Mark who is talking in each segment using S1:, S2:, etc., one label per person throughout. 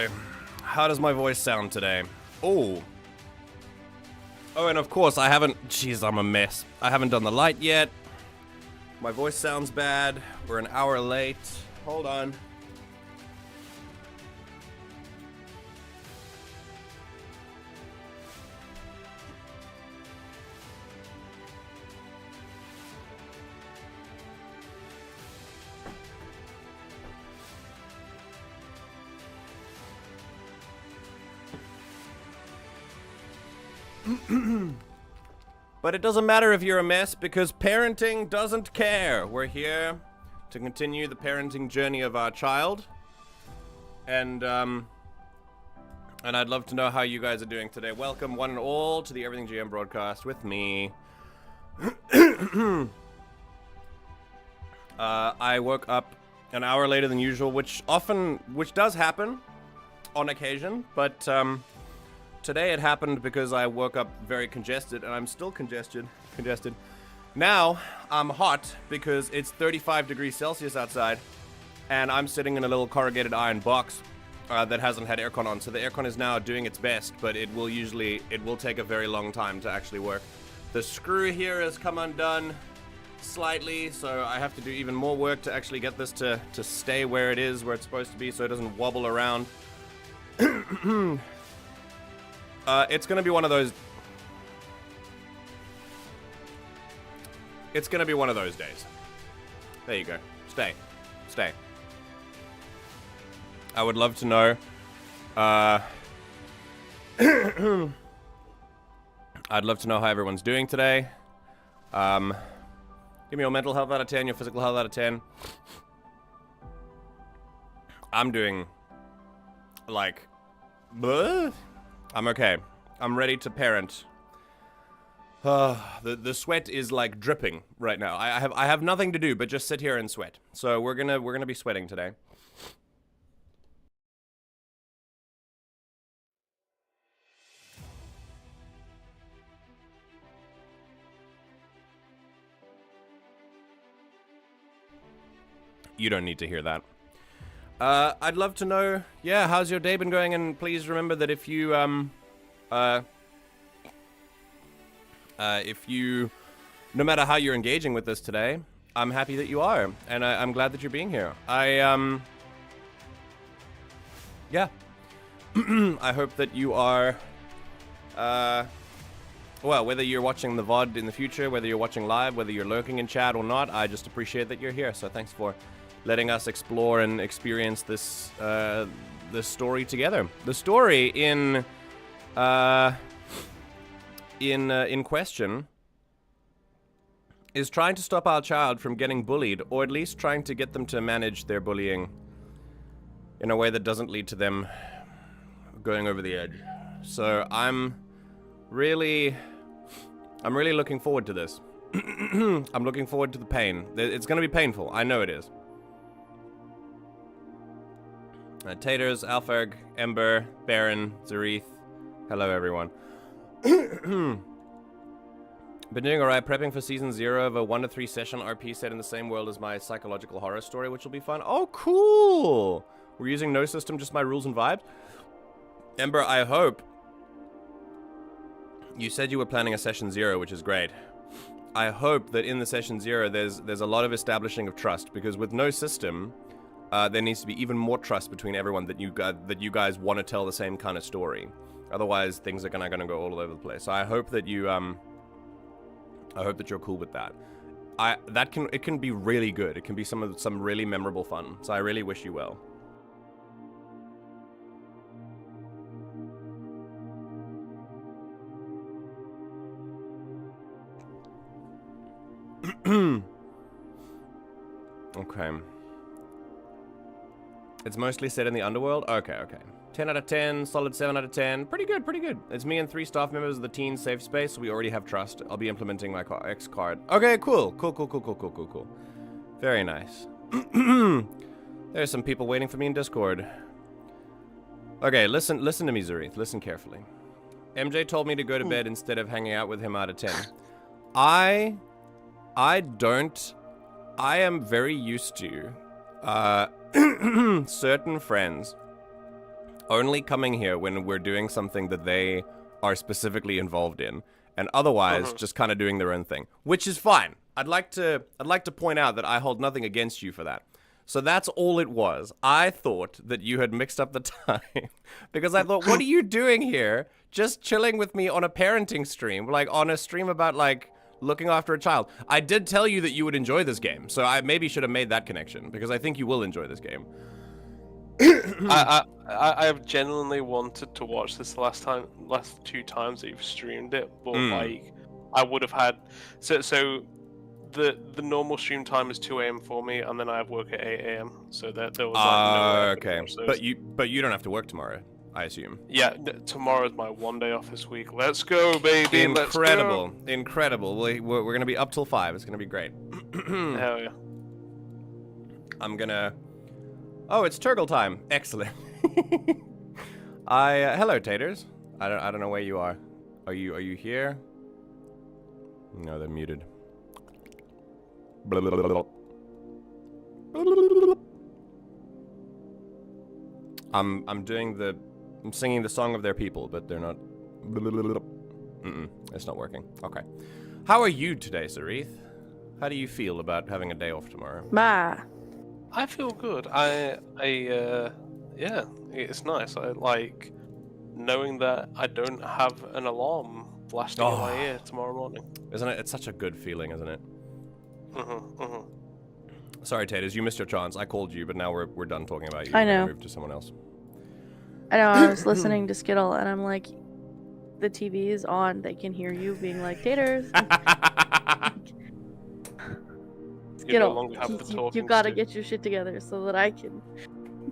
S1: boy. How does my voice sound today? Oh. Oh, and of course, I haven't... Jeez, I'm a mess. I haven't done the light yet. My voice sounds bad. We're an hour late. Hold on. But it doesn't matter if you're a mess, because parenting doesn't care. We're here to continue the parenting journey of our child. And I'd love to know how you guys are doing today. Welcome, one and all, to the Everything GM broadcast with me. I woke up an hour later than usual, which does happen on occasion, but today it happened because I woke up very congested, and I'm still congested. Now, I'm hot because it's 35 degrees Celsius outside, and I'm sitting in a little corrugated iron box that hasn't had aircon on. So the aircon is now doing its best, but it will take a very long time to actually work. The screw here has come undone slightly, so I have to do even more work to actually get this to stay where it is, where it's supposed to be, so it doesn't wobble around. It's gonna be one of those... It's gonna be one of those days. There you go. Stay. I would love to know... I'd love to know how everyone's doing today. Give me your mental health out of 10, your physical health out of 10. I'm doing... like... bleh? I'm okay. I'm ready to parent. The sweat is like dripping right now. I have nothing to do but just sit here and sweat. So we're gonna be sweating today. You don't need to hear that. I'd love to know, yeah, how's your day been going? And please remember that if you, no matter how you're engaging with this today, I'm happy that you are, and I'm glad that you're being here. Yeah. I hope that you are, well, whether you're watching the VOD in the future, whether you're watching live, whether you're lurking in chat or not, I just appreciate that you're here, so thanks for letting us explore and experience this this story together. The story in question is trying to stop our child from getting bullied, or at least trying to get them to manage their bullying in a way that doesn't lead to them going over the edge. So I'm really looking forward to this. I'm looking forward to the pain. It's going to be painful. I know it is. Taters, Alferg, Ember, Baron, Zareth. Hello, everyone. Been doing alright, prepping for season 0 of a 1 to 3 session RP set in the same world as my psychological horror story, which will be fun. Oh, cool! We're using no system, just my rules and vibes. Ember, I hope... You said you were planning a session 0, which is great. I hope that in the session 0 there's a lot of establishing of trust, because with no system... there needs to be even more trust between everyone that you guys want to tell the same kind of story. Otherwise, things are gonna go all over the place. So I hope that you I hope that you're cool with that. It can be really good. It can be some really memorable fun. So I really wish you well. Okay. It's mostly set in the underworld? Okay. 10 out of 10, solid 7 out of 10. Pretty good. It's me and 3 staff members of the teen safe space, so we already have trust. I'll be implementing my X card. Okay, cool. Very nice. There's some people waiting for me in Discord. Okay, listen to me, Zareth. Listen carefully. MJ told me to go to bed instead of hanging out with him out of 10. I am very used to certain friends only coming here when we're doing something that they are specifically involved in, and otherwise just kind of doing their own thing, which is fine. I'd like to point out that I hold nothing against you for that. So that's all it was. I thought that you had mixed up the time because I thought, what are you doing here? Just chilling with me on a parenting stream, like on a stream about like looking after a child. I did tell you that you would enjoy this game, so I maybe should have made that connection because I think you will enjoy this game.
S2: I have genuinely wanted to watch this the last 2 times that you've streamed it, but like I would have had so the normal stream time is 2 a.m. for me, and then I have work at 8 a.m. So there was like no
S1: okay. But you don't have to work tomorrow, I assume.
S2: Yeah, tomorrow's my 1 day off this week. Let's go, baby.
S1: Incredible,
S2: let's go.
S1: incredible. We're gonna be up till 5. It's gonna be great.
S2: Hell yeah.
S1: I'm gonna. Oh, it's Turgle time. Excellent. Hello, Taters. I don't know where you are. Are you here? No, they're muted. I'm singing the song of their people, but they're not. It's not working. Okay. How are you today, Zareth? How do you feel about having a day off tomorrow?
S2: I feel good. Yeah, it's nice. I like knowing that I don't have an alarm blasting in my ear tomorrow morning.
S1: Isn't it? It's such a good feeling, isn't it? Sorry, Taters, you missed your chance. I called you, but now we're done talking about you.
S3: I know.
S1: Move to someone else.
S3: I know. I was listening to Skittle, and I'm like, the TV is on. They can hear you being like, Taters. Skittle, you gotta get your shit together so that I can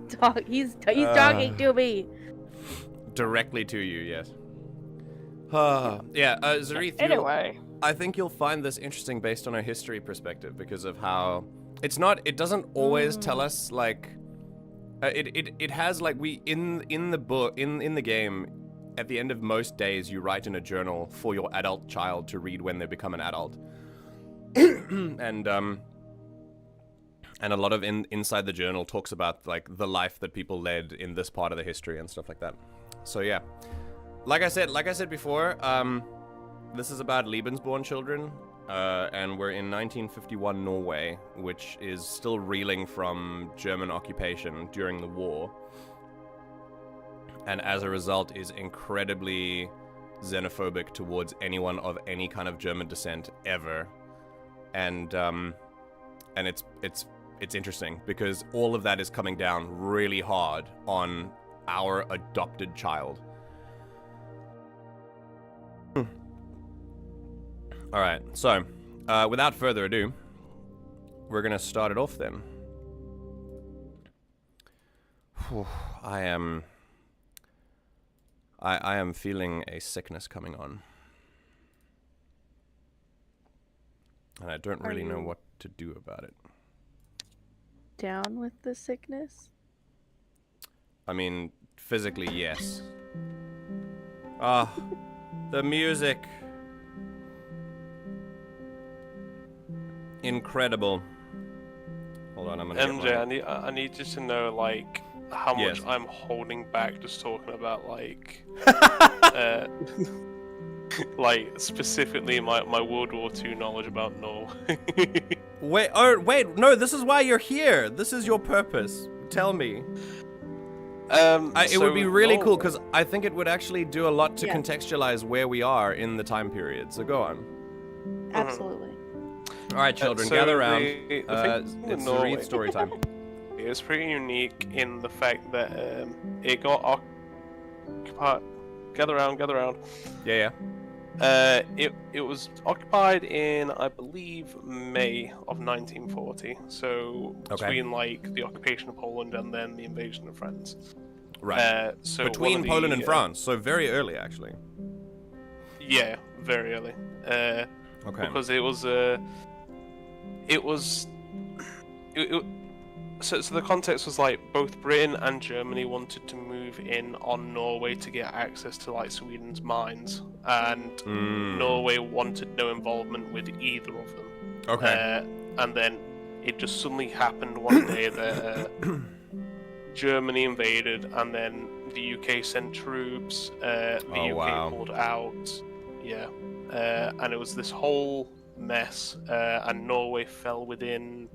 S3: talk. He's talking to me.
S1: Directly to you, yes. Yeah, Zareth,
S3: anyway.
S1: I think you'll find this interesting based on a history perspective because of how it doesn't always tell us like it has like in the book in the game at the end of most days you write in a journal for your adult child to read when they become an adult. and a lot of inside the journal talks about like the life that people led in this part of the history and stuff like that. So yeah. Like I said before, this is about Lebensborn children, and we're in 1951 Norway, which is still reeling from German occupation during the war, and as a result is incredibly xenophobic towards anyone of any kind of German descent ever, and it's interesting because all of that is coming down really hard on our adopted child. Alright, so, without further ado, we're gonna start it off then. Whew, I am feeling a sickness coming on. And I don't really know what to do about it.
S3: Down with the sickness?
S1: I mean, physically, yes. The music. Incredible. Hold on, I'm gonna
S2: MJ, I need you to know, like, how much I'm holding back just talking about, like, like, specifically my World War II knowledge about Norway.
S1: Wait, no, this is why you're here. This is your purpose. Tell me. It would be really cool, because I think it would actually do a lot to contextualize where we are in the time period. So go on.
S3: Absolutely.
S1: All right, children, gather around. It's Zareth's story time.
S2: It's pretty unique in the fact that it got occupied. Gather around.
S1: Yeah.
S2: It was occupied in, I believe, May of 1940. So between like the occupation of Poland and then the invasion of France.
S1: Right. So between Poland and France, so very early actually.
S2: Yeah, very early. Because so the context was like both Britain and Germany wanted to move in on Norway to get access to like Sweden's mines, and Norway wanted no involvement with either of them. Okay. And then it just suddenly happened one day that Germany invaded, and then the UK sent troops. The UK pulled out. Yeah, and it was this whole mess. And Norway fell within,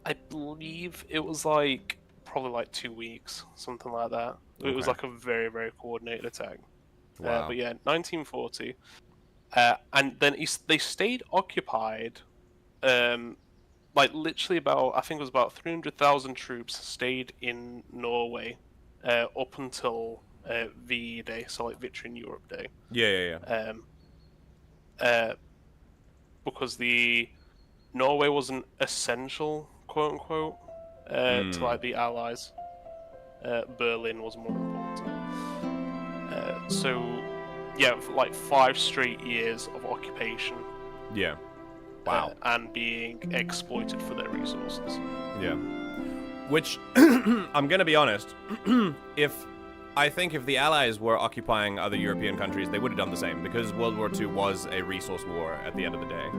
S2: I believe it was like probably like 2 weeks, something like that. It was like a very, very coordinated attack.
S1: Wow.
S2: But yeah, 1940, and then they stayed occupied. Like literally I think it was about 300,000 troops stayed in Norway up until VE Day, so like Victory in Europe Day.
S1: Yeah.
S2: Because Norway wasn't essential, quote unquote, to like the Allies. Berlin was more important. So yeah, for like 5 straight years of occupation.
S1: Yeah. Wow.
S2: And being exploited for their resources.
S1: Yeah. Which, I'm gonna be honest, I think if the Allies were occupying other European countries, they would have done the same, because World War II was a resource war at the end of the day.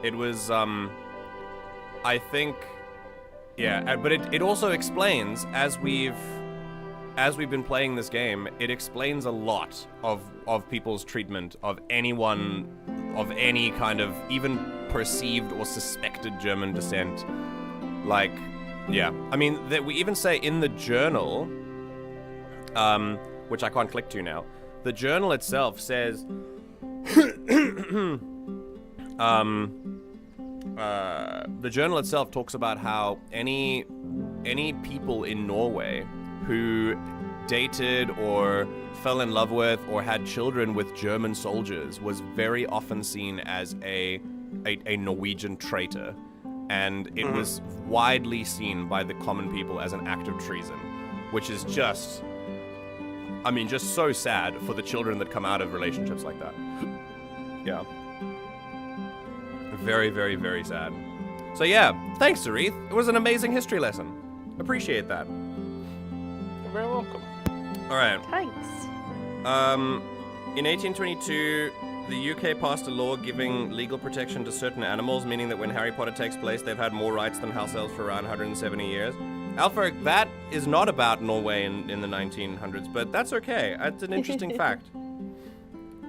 S1: It was, I think, yeah, but it also explains, as we've been playing this game, it explains a lot of people's treatment of anyone of any kind of even perceived or suspected German descent. Like, yeah. I mean, we even say in the journal, which I can't click to now, the journal itself says, the journal itself talks about how any people in Norway who dated or fell in love with or had children with German soldiers was very often seen as a Norwegian traitor, and it was widely seen by the common people as an act of treason, which is just, I mean, just so sad for the children that come out of relationships like that. Yeah. Very, very, very sad. So yeah, thanks, Zareth. It was an amazing history lesson. Appreciate that.
S2: You're very welcome.
S1: Alright.
S3: Thanks.
S1: In 1822, the UK passed a law giving legal protection to certain animals, meaning that when Harry Potter takes place, they've had more rights than house elves for around 170 years. Alfred, that is not about Norway in the 1900s, but that's okay. That's an interesting fact.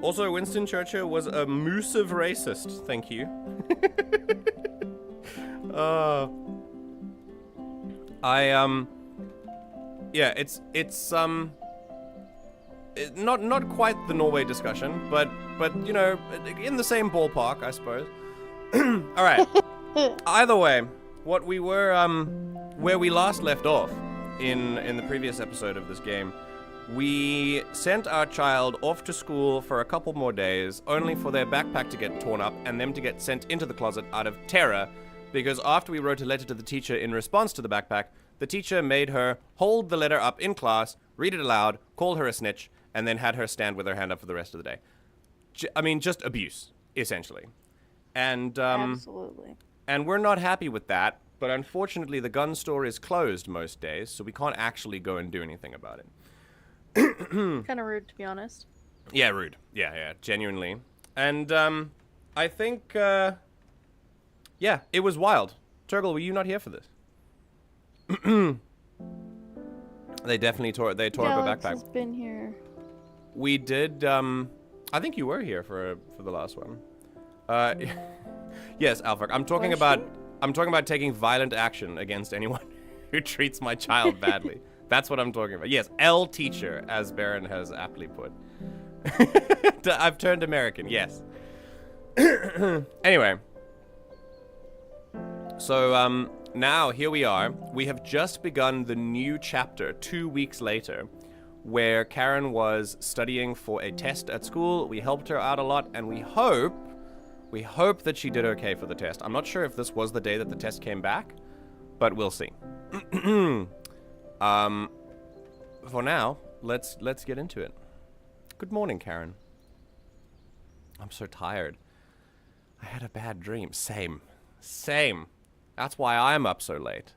S1: Also, Winston Churchill was a moosev racist. Thank you. Yeah, it's not quite the Norway discussion, but you know, in the same ballpark, I suppose. All right. Either way, what we were where we last left off in the previous episode of this game, we sent our child off to school for a couple more days, only for their backpack to get torn up and them to get sent into the closet out of terror, because after we wrote a letter to the teacher in response to the backpack, the teacher made her hold the letter up in class, read it aloud, called her a snitch, and then had her stand with her hand up for the rest of the day. I mean, just abuse, essentially. And
S3: Absolutely.
S1: And we're not happy with that, but unfortunately the gun store is closed most days, so we can't actually go and do anything about it.
S3: Kind of rude, to be honest.
S1: Yeah, rude. Yeah, genuinely. And I think, yeah, it was wild. Turgle, were you not here for this? They definitely tore up a backpack.
S3: Has been here.
S1: We did, I think you were here for the last one. Yes, Alfred, I'm talking about taking violent action against anyone who treats my child badly. That's what I'm talking about. Yes, L teacher, as Baron has aptly put. I've turned American, yes. Anyway. So, now, here we are. We have just begun the new chapter 2 weeks later, where Karin was studying for a test at school. We helped her out a lot, and we hope that she did okay for the test. I'm not sure if this was the day that the test came back, but we'll see. For now, let's get into it. Good morning, Karin. I'm so tired. I had a bad dream. Same. That's why I'm up so late.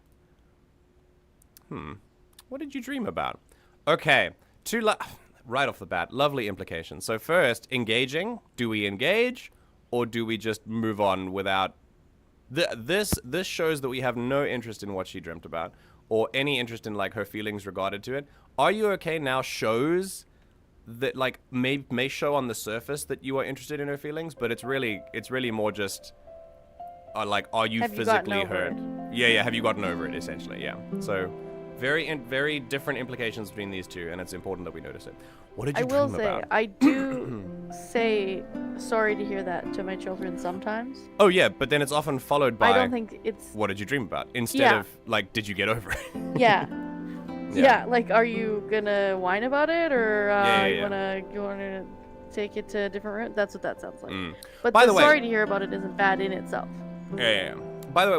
S1: What did you dream about? Okay, right off the bat, lovely implications. So first, engaging. Do we engage, or do we just move on without... This shows that we have no interest in what she dreamt about. or any interest in like her feelings regarded to it. Are you okay now shows that like may show on the surface that you are interested in her feelings, but it's really more just like, are you physically hurt? Yeah, have you gotten over it, essentially? Yeah. So very different implications between these two, and it's important that we notice it. What did you dream about?
S3: I do say sorry to hear that to my children sometimes.
S1: Oh yeah, but then it's often followed by,
S3: I don't think it's,
S1: what did you dream about? Instead of like, did you get over it?
S3: Yeah. Yeah, like, are you gonna whine about it, or you wanna take it to a different route? That's what that sounds like. But
S1: By the way,
S3: sorry to hear about it isn't bad in itself.
S1: Yeah. By the way,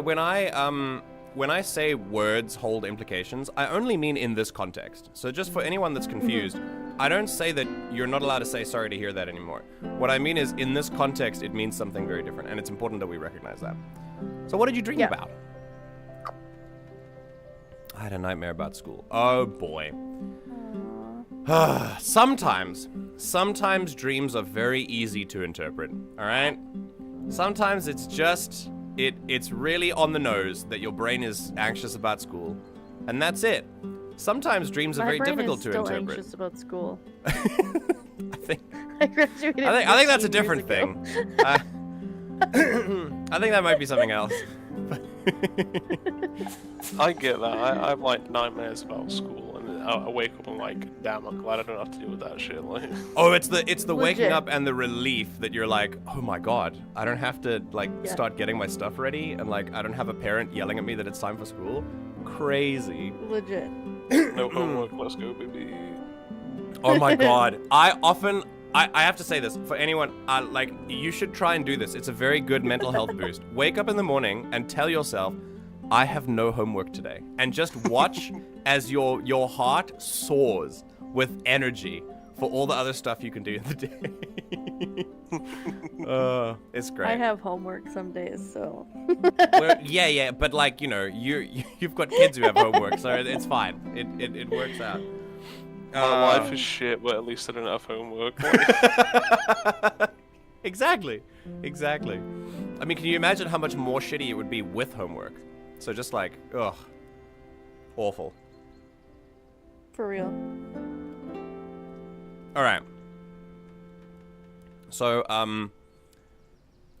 S1: when I say words hold implications, I only mean in this context. So just for anyone that's confused, I don't say that you're not allowed to say sorry to hear that anymore. What I mean is, in this context, it means something very different, and it's important that we recognize that. So what did you dream about? I had a nightmare about school. Oh boy. Sometimes dreams are very easy to interpret, alright? Sometimes it's just, it's really on the nose that your brain is anxious about school, and that's it. Sometimes dreams are very difficult to interpret.
S3: My brain is still anxious about school.
S1: I think
S3: I
S1: think that's a different thing. I think that might be something else.
S2: I get that. I have like nightmares about school, and I wake up and like, damn, I'm glad I don't have to deal with that shit. Like,
S1: oh, it's the waking up and the relief that you're like, oh my god, I don't have to like start getting my stuff ready, and like I don't have a parent yelling at me that it's time for school. Crazy.
S3: Legit.
S2: No homework, let's go, baby.
S1: Oh my god. I have to say this, for anyone, like, you should try and do this. It's a very good mental health boost. Wake up in the morning and tell yourself, I have no homework today. And just watch as your heart soars with energy for all the other stuff you can do in the day. It's great.
S3: I have homework some days, so.
S1: Well, yeah, but like, you know, you've got kids who have homework, so it's fine. It works out.
S2: My life is shit, but at least I don't have homework.
S1: Exactly. I mean, can you imagine how much more shitty it would be with homework? So just like, ugh. Awful.
S3: For real.
S1: Alright. So, I'm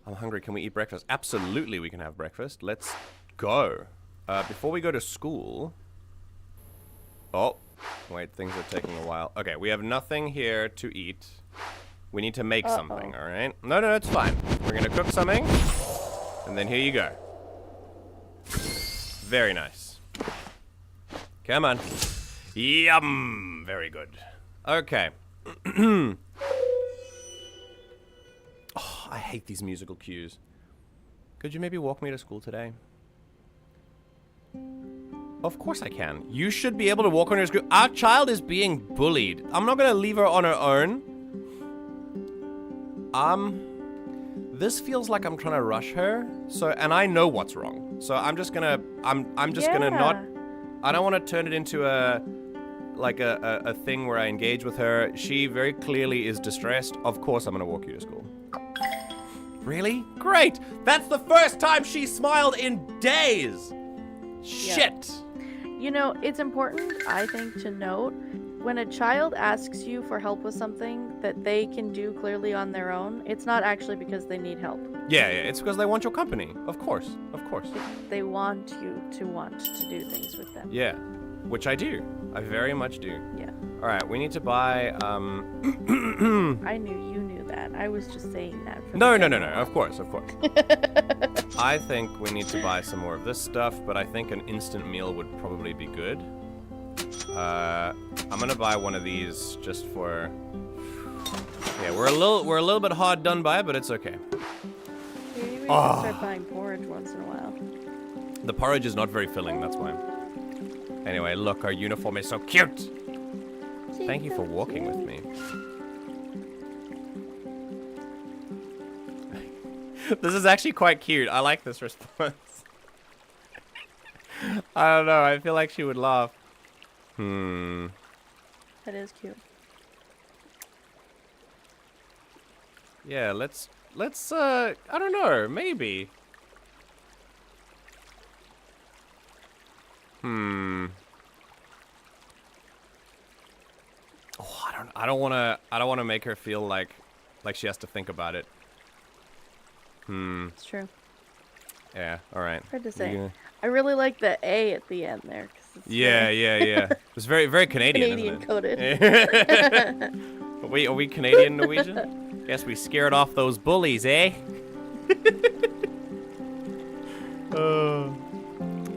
S1: hungry. Can we eat breakfast? Absolutely we can have breakfast. Let's go. Before we go to school... Oh. Wait, things are taking a while. Okay, we have nothing here to eat. We need to make something, alright? No, it's fine. We're gonna cook something. And then here you go. Very nice. Come on. Yum! Very good. Okay. Oh, I hate these musical cues. Could you maybe walk me to school today? Of course I can. You should be able to walk on your school. Our child is being bullied. I'm not gonna leave her on her own. This feels like I'm trying to rush her. So, and I know what's wrong. So I'm just gonna, I'm just gonna not, I don't want to turn it into a thing where I engage with her. She very clearly is distressed. Of course I'm gonna walk you to school. Really? Great! That's the first time she smiled in days! Shit!
S3: You know, it's important, I think, to note, when a child asks you for help with something that they can do clearly on their own, it's not actually because they need help.
S1: Yeah, it's because they want your company. Of course.
S3: They want you to want to do things with them.
S1: Yeah, which I do. I very much do.
S3: Yeah.
S1: Alright, we need to buy,
S3: I knew you knew that. I was just saying that.
S1: No, of course. I think we need to buy some more of this stuff, but I think an instant meal would probably be good. I'm gonna buy one of these just for... Yeah, we're a little bit hard done by, but it's okay.
S3: Maybe we should start buying porridge once in a while.
S1: The porridge is not very filling, that's why. Anyway, look, our uniform is so cute! Thank you for walking with me. This is actually quite cute. I like this response. I don't know. I feel like she would laugh.
S3: That is cute.
S1: Yeah, let's I don't know, maybe. I don't wanna make her feel like she has to think about it.
S3: It's true.
S1: Yeah, alright.
S3: Hard to say. I really like the A at the end there. 'Cause it's
S1: Yeah. It's very, very Canadian,
S3: Canadian
S1: isn't
S3: coded.
S1: it? Are we Canadian Norwegian? Guess we scared off those bullies, eh?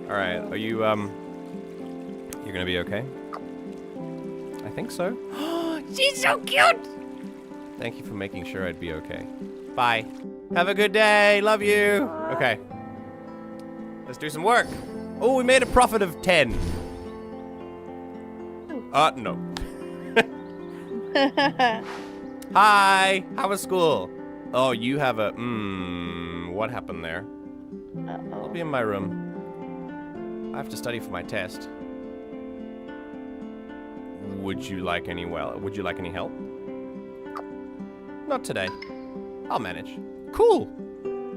S1: Alright, are you, you're gonna be okay? I think so. She's so cute! Thank you for making sure I'd be okay. Bye. Have a good day. Love you. Okay. Let's do some work. Oh, we made a profit of 10. No. Hi. How was school? Oh, you have a, what happened there? I'll be in my room. I have to study for my test. Would you like any help? Not today. I'll manage. Cool.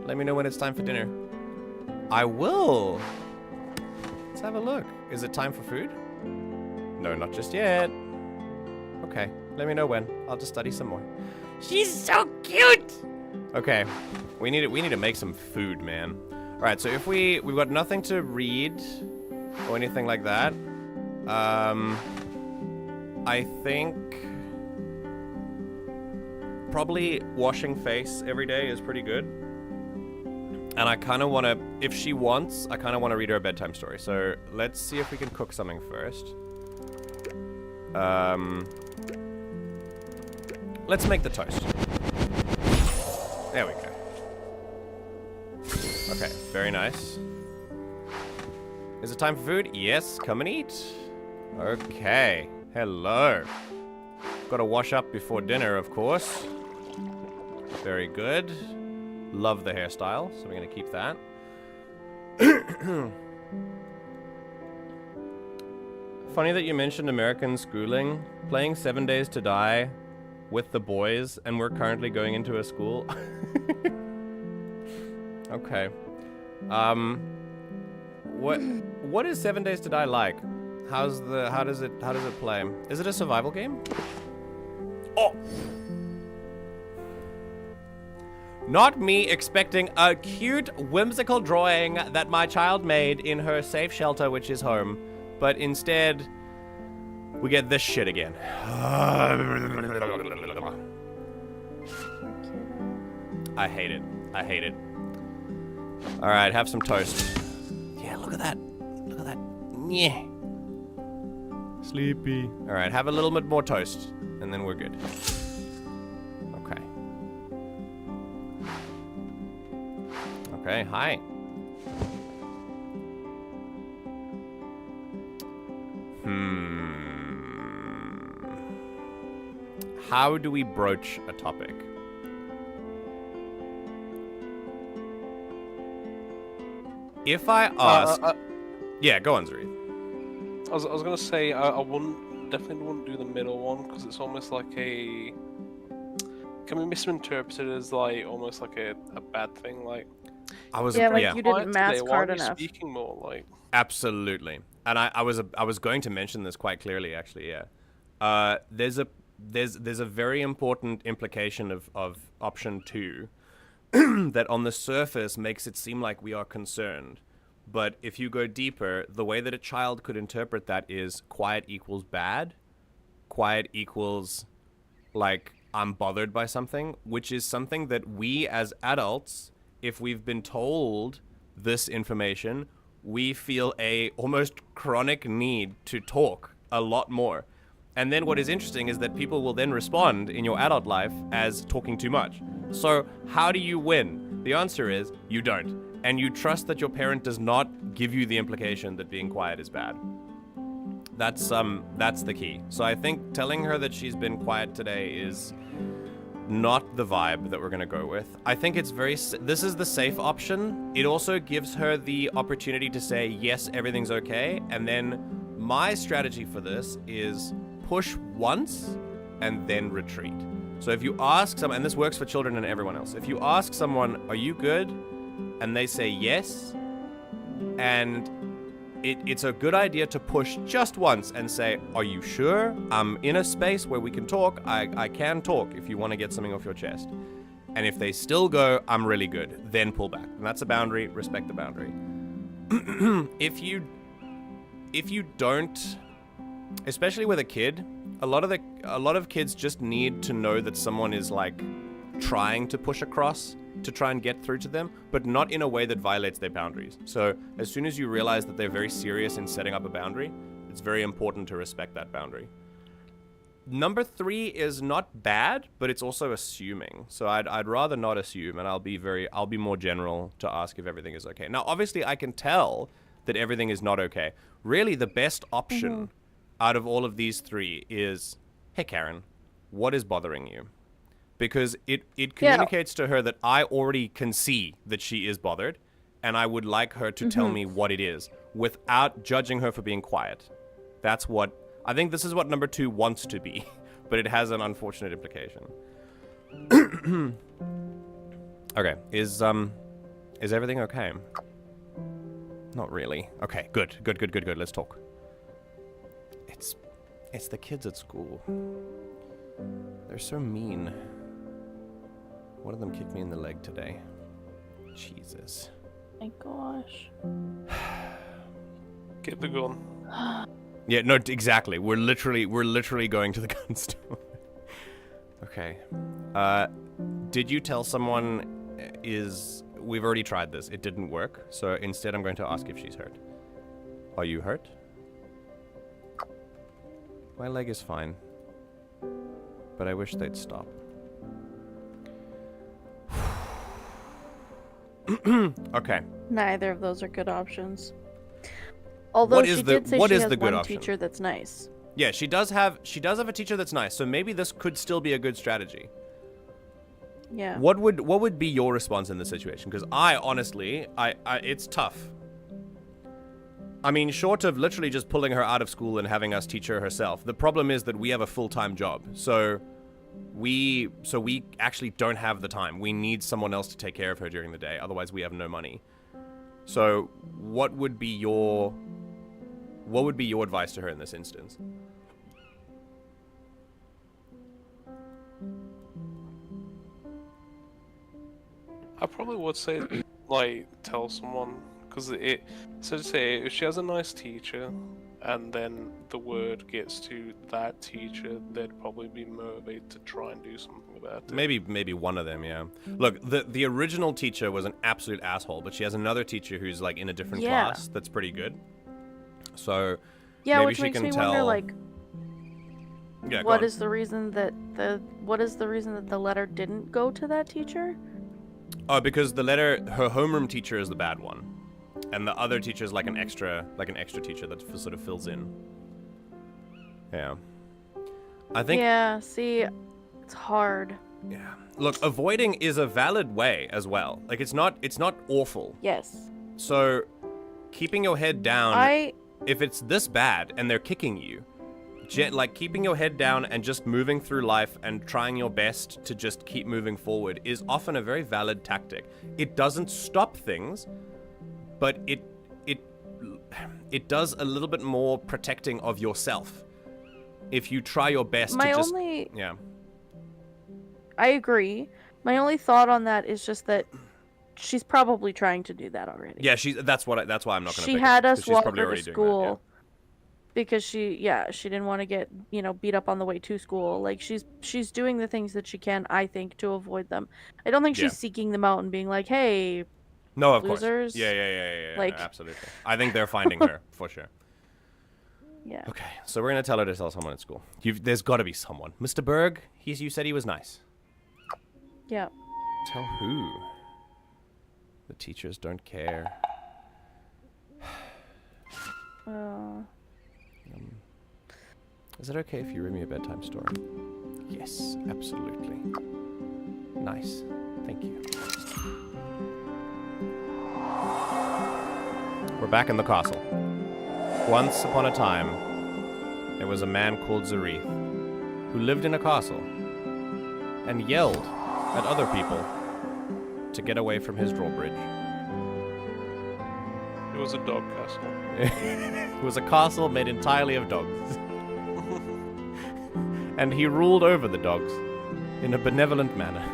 S1: Let me know when it's time for dinner. I will. Let's have a look. Is it time for food? No, not just yet. Okay, let me know when. I'll just study some more. She's so cute. Okay, we need to make some food, man. All right, so if we've got nothing to read or anything like that, I think probably washing face every day is pretty good. And I kind of want to, if she wants, I kind of want to read her a bedtime story. So let's see if we can cook something first. Let's make the toast. There we go. Okay, very nice. Is it time for food? Yes, come and eat. Okay, hello. Gotta wash up before dinner, of course. Very good. Love the hairstyle, so we're gonna keep that. Funny that you mentioned American schooling. Playing 7 Days to Die with the boys, and we're currently going into a school. Okay. What is 7 Days to Die like? How does it play? Is it a survival game? Oh! Not me expecting a cute, whimsical drawing that my child made in her safe shelter, which is home. But instead, we get this shit again. I hate it. I hate it. Alright, have some toast. Yeah, look at that. Look at that. Yeah. Sleepy. Alright, have a little bit more toast, and then we're good. Okay. Okay, hi. How do we broach a topic? If I ask... yeah, go on, Zareth.
S2: I was gonna say, I definitely wouldn't do the middle one, because it's almost like a... Can be misinterpreted as, like, almost like a bad thing, like...
S3: you didn't mask hard enough.
S2: Speaking more, like...
S1: Absolutely. And I was going to mention this quite clearly, actually, yeah. There's a very important implication of option 2 that on the surface makes it seem like we are concerned. But if you go deeper, the way that a child could interpret that is quiet equals bad. Quiet equals, like, I'm bothered by something, which is something that we as adults, if we've been told this information, we feel a almost chronic need to talk a lot more. And then what is interesting is that people will then respond in your adult life as talking too much. So how do you win? The answer is you don't. And you trust that your parent does not give you the implication that being quiet is bad. That's the key. So I think telling her that she's been quiet today is not the vibe that we're going to go with. I think it's this is the safe option. It also gives her the opportunity to say, yes, everything's okay. And then my strategy for this is push once and then retreat. So if you ask someone, and this works for children and everyone else, if you ask someone, are you good? And they say yes, and it's a good idea to push just once and say, are you sure? I'm in a space where we can talk. I can talk if you want to get something off your chest. And if they still go, I'm really good, then pull back. And that's a boundary. Respect the boundary. If you don't, especially with a kid, a lot of kids just need to know that someone is like trying to push across to try and get through to them, but not in a way that violates their boundaries. So as soon as you realize that they're very serious in setting up a boundary, it's very important to respect that boundary. Number 3 is not bad, but it's also assuming. So I'd rather not assume, and I'll be more general to ask if everything is okay. Now, obviously, I can tell that everything is not okay. Really, the best option out of all of these 3 is, hey, Karin, what is bothering you? Because it communicates to her that I already can see that she is bothered, and I would like her to tell me what it is without judging her for being quiet. That's what I think. This is what number 2 wants to be, but it has an unfortunate implication. Okay, is everything okay? Not really. Okay, good. Let's talk. It's the kids at school. They're so mean. One of them kicked me in the leg today. Jesus.
S3: My gosh.
S2: Get the gun.
S1: Yeah, no, exactly. We're literally going to the gun store. Okay. Did you tell someone we've already tried this. It didn't work. So instead I'm going to ask if she's hurt. Are you hurt? My leg is fine. But I wish they'd stop. Okay.
S3: Neither of those are good options. Although she did say she has one teacher that's nice.
S1: Yeah, she does have a teacher that's nice. So maybe this could still be a good strategy.
S3: Yeah.
S1: What would be your response in this situation? Because I honestly, it's tough. I mean, short of literally just pulling her out of school and having us teach her herself. The problem is that we have a full-time job. So we actually don't have the time. We need someone else to take care of her during the day. Otherwise, we have no money. So what would be your advice to her in this instance?
S2: I probably would say, like, tell someone, because so to say, if she has a nice teacher, and then the word gets to that teacher, they'd probably be motivated to try and do something about it.
S1: Maybe one of them, yeah. Look, the original teacher was an absolute asshole, but she has another teacher who's like in a different class that's pretty good. So maybe
S3: which
S1: she
S3: makes
S1: can
S3: me
S1: tell.
S3: wonder, like,
S1: yeah,
S3: what is the reason that the letter didn't go to that teacher?
S1: Oh, because her homeroom teacher is the bad one. And the other teacher is like an extra teacher that sort of fills in. Yeah. I think...
S3: Yeah, see, it's hard.
S1: Yeah. Look, avoiding is a valid way as well. Like, it's not awful.
S3: Yes.
S1: So, keeping your head down, if it's this bad and they're kicking you, like, keeping your head down and just moving through life and trying your best to just keep moving forward is often a very valid tactic. It doesn't stop things, but it does a little bit more protecting of yourself. If you try your best Yeah.
S3: I agree. My only thought on that is just that she's probably trying to do that already.
S1: Yeah, that's why I'm not going to.
S3: She had us walk her to school because she didn't want to get beat up on the way to school. Like she's doing the things that she can, I think, to avoid them. I don't think she's seeking them out and being like, hey.
S1: No, of
S3: losers.
S1: Course. Yeah.
S3: Like,
S1: absolutely. I think they're finding her for sure.
S3: Yeah.
S1: Okay, so we're gonna tell her to tell someone at school. There's got to be someone. Mr. Berg, you said he was nice.
S3: Yeah.
S1: Tell who? The teachers don't care. Is it okay if you read me a bedtime story? Yes, absolutely. Nice. Thank you. We're back in the castle. Once upon a time, there was a man called Zareth who lived in a castle and yelled at other people to get away from his drawbridge.
S2: It was a dog castle.
S1: It was a castle made entirely of dogs. And he ruled over the dogs in a benevolent manner.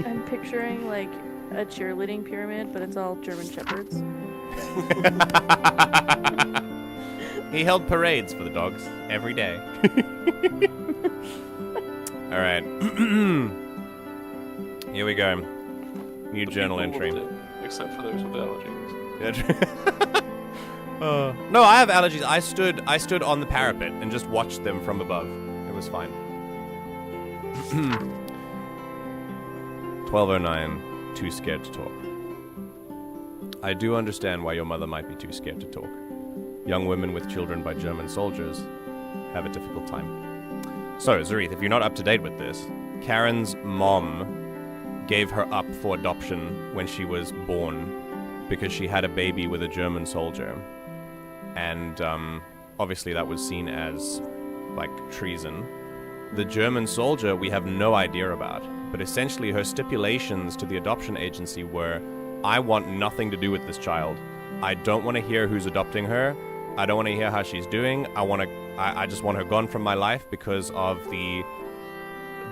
S3: I'm picturing like a cheerleading pyramid, but it's all German shepherds.
S1: He held parades for the dogs every day. All right. Here we go. New journal entry.
S2: Except for those with allergies.
S1: No, I have allergies. I stood on the parapet and just watched them from above. It was fine. 12:09. Too scared to talk. I do understand why your mother might be too scared to talk. Young women with children by German soldiers have a difficult time. So, Zareth, if you're not up to date with this, Karen's mom gave her up for adoption when she was born because she had a baby with a German soldier. And obviously that was seen as, like, treason. The German soldier we have no idea about, but essentially her stipulations to the adoption agency were, I want nothing to do with this child. I don't want to hear who's adopting her. I don't want to hear how she's doing. I just want her gone from my life because of the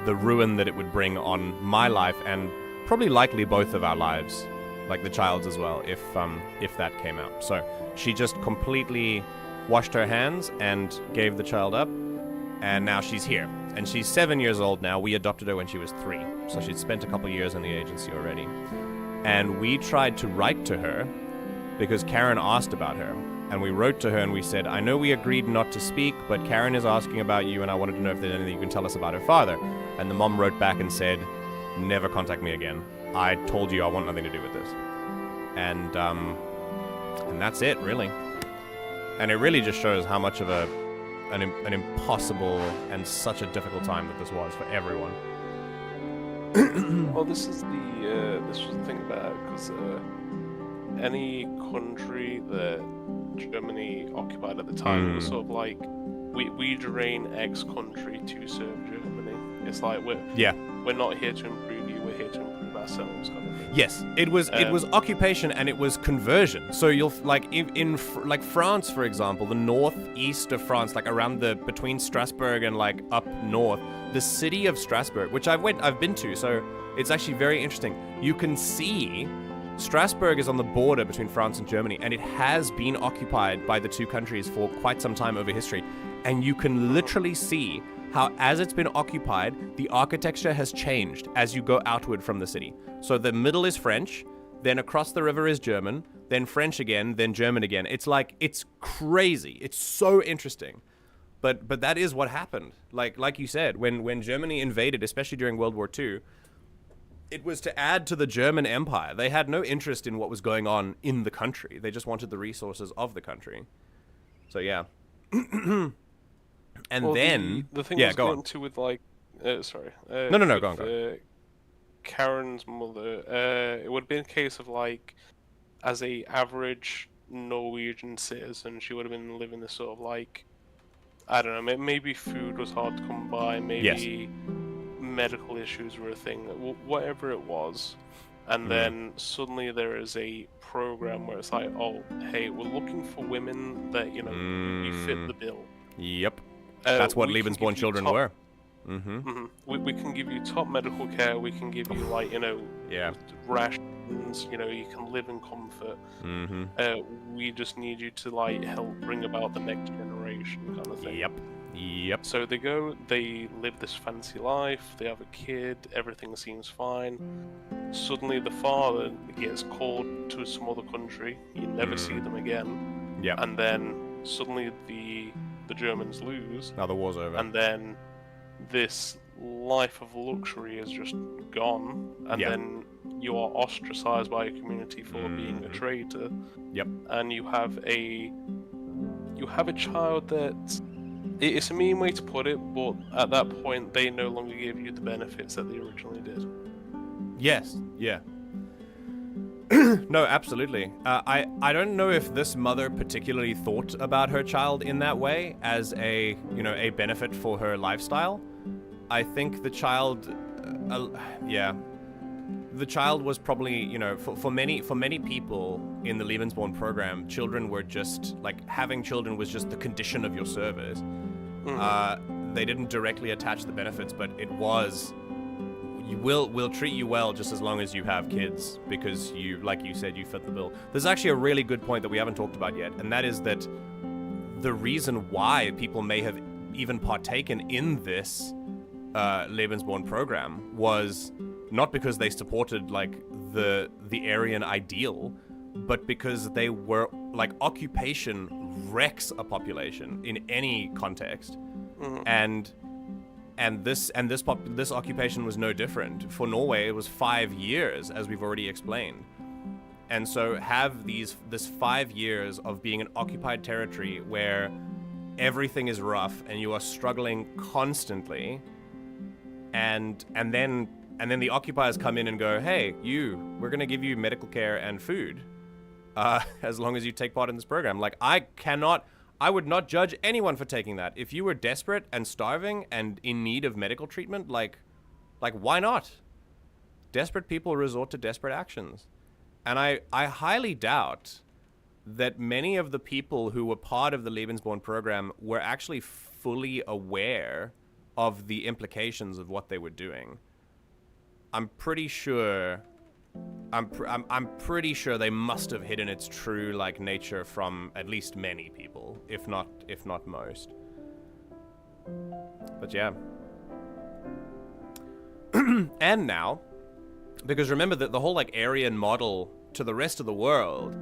S1: ruin that it would bring on my life and probably likely both of our lives, like the child's as well, if that came out. So she just completely washed her hands and gave the child up, and now she's here. And she's 7 years old now. We adopted her when she was 3, so she'd spent a couple years in the agency already. And we tried to write to her because Karen asked about her. And we wrote to her and we said, I know we agreed not to speak, but Karen is asking about you and I wanted to know if there's anything you can tell us about her father. And the mom wrote back and said, never contact me again. I told you I want nothing to do with this. And that's it, really. And it really just shows how much of an impossible and such a difficult time that this was for everyone.
S2: Well, this was the thing about it, because any country that Germany occupied at the time was sort of like, we drain X country to serve Germany. It's like we're not here to improve you, we're here to improve ourselves, kind of thing.
S1: Yes, it was occupation and it was conversion. So you'll in France, for example, the northeast of France, like around between Strasbourg and like up north, the city of Strasbourg, which I've been to, so it's actually very interesting. You can see Strasbourg is on the border between France and Germany, and it has been occupied by the two countries for quite some time over history. And you can literally see how, as it's been occupied, the architecture has changed as you go outward from the city. So the middle is French, then across the river is German, then French again, then German again. It's like, it's crazy. It's so interesting. But that is what happened. Like you said, when Germany invaded, especially during World War II, it was to add to the German Empire. They had no interest in what was going on in the country. They just wanted the resources of the country. So, yeah. And
S2: well,
S1: then...
S2: The thing I was going to with, like...
S1: No, go on.
S2: Karen's mother, it would have been a case of, like, as a average Norwegian citizen, she would have been living this sort of, like... I don't know, maybe food was hard to come by, maybe... Yes. Medical issues were a thing, whatever it was, and then suddenly there is a program where it's like, oh, hey, we're looking for women that, you fit the bill.
S1: Yep. That's what Lebensborn children were.
S2: We can give you top medical care, we can give you, like, rations, you can live in comfort. We just need you to, like, help bring about the next generation, kind of thing. Yep. So they go, they live this fancy life, they have a kid, everything seems fine. Suddenly the father gets called to some other country, you never see them again.
S1: Yeah.
S2: And then suddenly the Germans lose.
S1: Now the war's over.
S2: And then this life of luxury is just gone. And then you are ostracized by a community for being a traitor.
S1: Yep.
S2: And you have a child that... It's a mean way to put it, but at that point, they no longer give you the benefits that they originally did.
S1: Yes, yeah. No, absolutely. I don't know if this mother particularly thought about her child in that way as a benefit for her lifestyle. I think the child, the child was probably, for many people, in the Lebensborn program, children were just, like, having children was just the condition of your service. They didn't directly attach the benefits, but it was, we'll treat you well just as long as you have kids, because you, like you said, you fit the bill. There's actually a really good point that we haven't talked about yet, and that is that the reason why people may have even partaken in this Lebensborn program was not because they supported, like, the Aryan ideal, but because they were, like, occupation wrecks a population in any context. And this occupation was no different. For Norway, it was 5 years, as we've already explained. And so have this 5 years of being an occupied territory where everything is rough and you are struggling constantly, and then the occupiers come in and go, hey, we're gonna give you medical care and food, as long as you take part in this program. Like, I would not judge anyone for taking that. If you were desperate and starving and in need of medical treatment, like why not? Desperate people resort to desperate actions. And I highly doubt that many of the people who were part of the Lebensborn program were actually fully aware of the implications of what they were doing. I'm pretty sure they must have hidden its true, like, nature from at least many people, if not most. But yeah. And now, because remember that the whole, like, Aryan model to the rest of the world,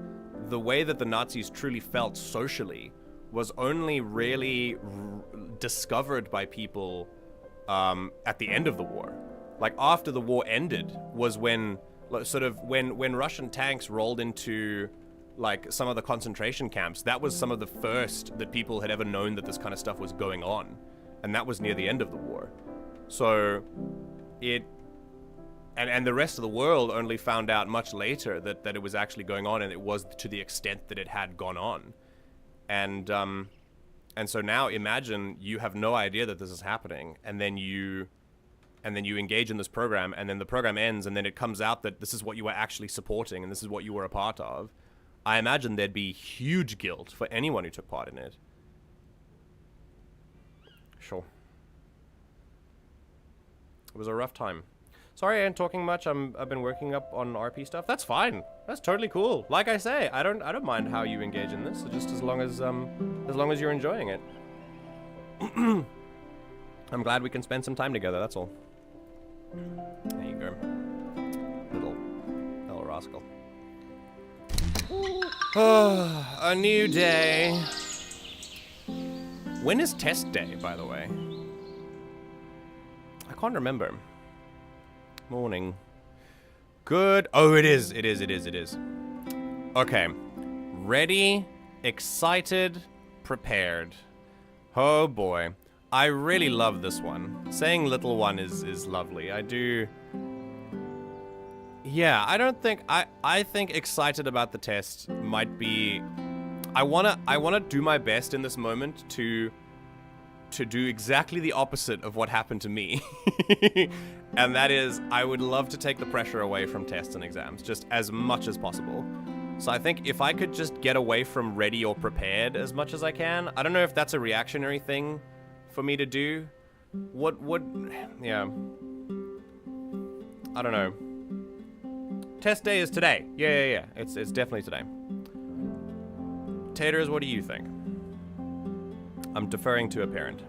S1: the way that the Nazis truly felt socially was only really discovered by people at the end of the war. Like, after the war ended was when when Russian tanks rolled into, like, some of the concentration camps. That was some of the first that people had ever known that this kind of stuff was going on, and that was near the end of the war. So and the rest of the world only found out much later that it was actually going on, and it was to the extent that it had gone on. And so now imagine you have no idea that this is happening, and then you engage in this program, and then the program ends, and then it comes out that this is what you were actually supporting, and this is what you were a part of. I imagine there'd be huge guilt for anyone who took part in it. Sure. It was a rough time. Sorry I ain't talking much. I've been working up on RP stuff. That's fine. That's totally cool. Like I say, I don't mind how you engage in this, just as long as you're enjoying it. I'm glad we can spend some time together, that's all. There you go. Little rascal. A new day. When is test day, by the way? I can't remember. Morning. Good. Oh, it is. Okay. Ready, excited, prepared. Oh boy. I really love this one. Saying little one is lovely. I do. Yeah, I think excited about the test might be. I wanna do my best in this moment to do exactly the opposite of what happened to me. And that is, I would love to take the pressure away from tests and exams, just as much as possible. So I think if I could just get away from ready or prepared as much as I can. I don't know if that's a reactionary thing for me to do. Yeah. I don't know. Test day is today. Yeah. It's definitely today. Taters, what do you think? I'm deferring to a parent.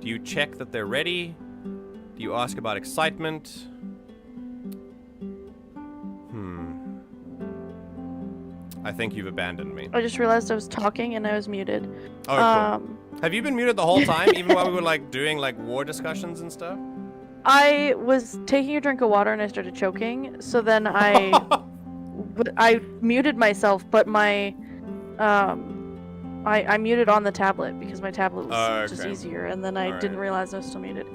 S1: Do you check that they're ready? Do you ask about excitement? I think you've abandoned me.
S3: I just realized I was talking and I was muted.
S1: Oh, cool. Have you been muted the whole time, even while we were, like, doing, like, war discussions and stuff?
S3: I was taking a drink of water and I started choking, so then I muted myself, but my I muted on the tablet because my tablet was just easier, and then I didn't realize I was still muted.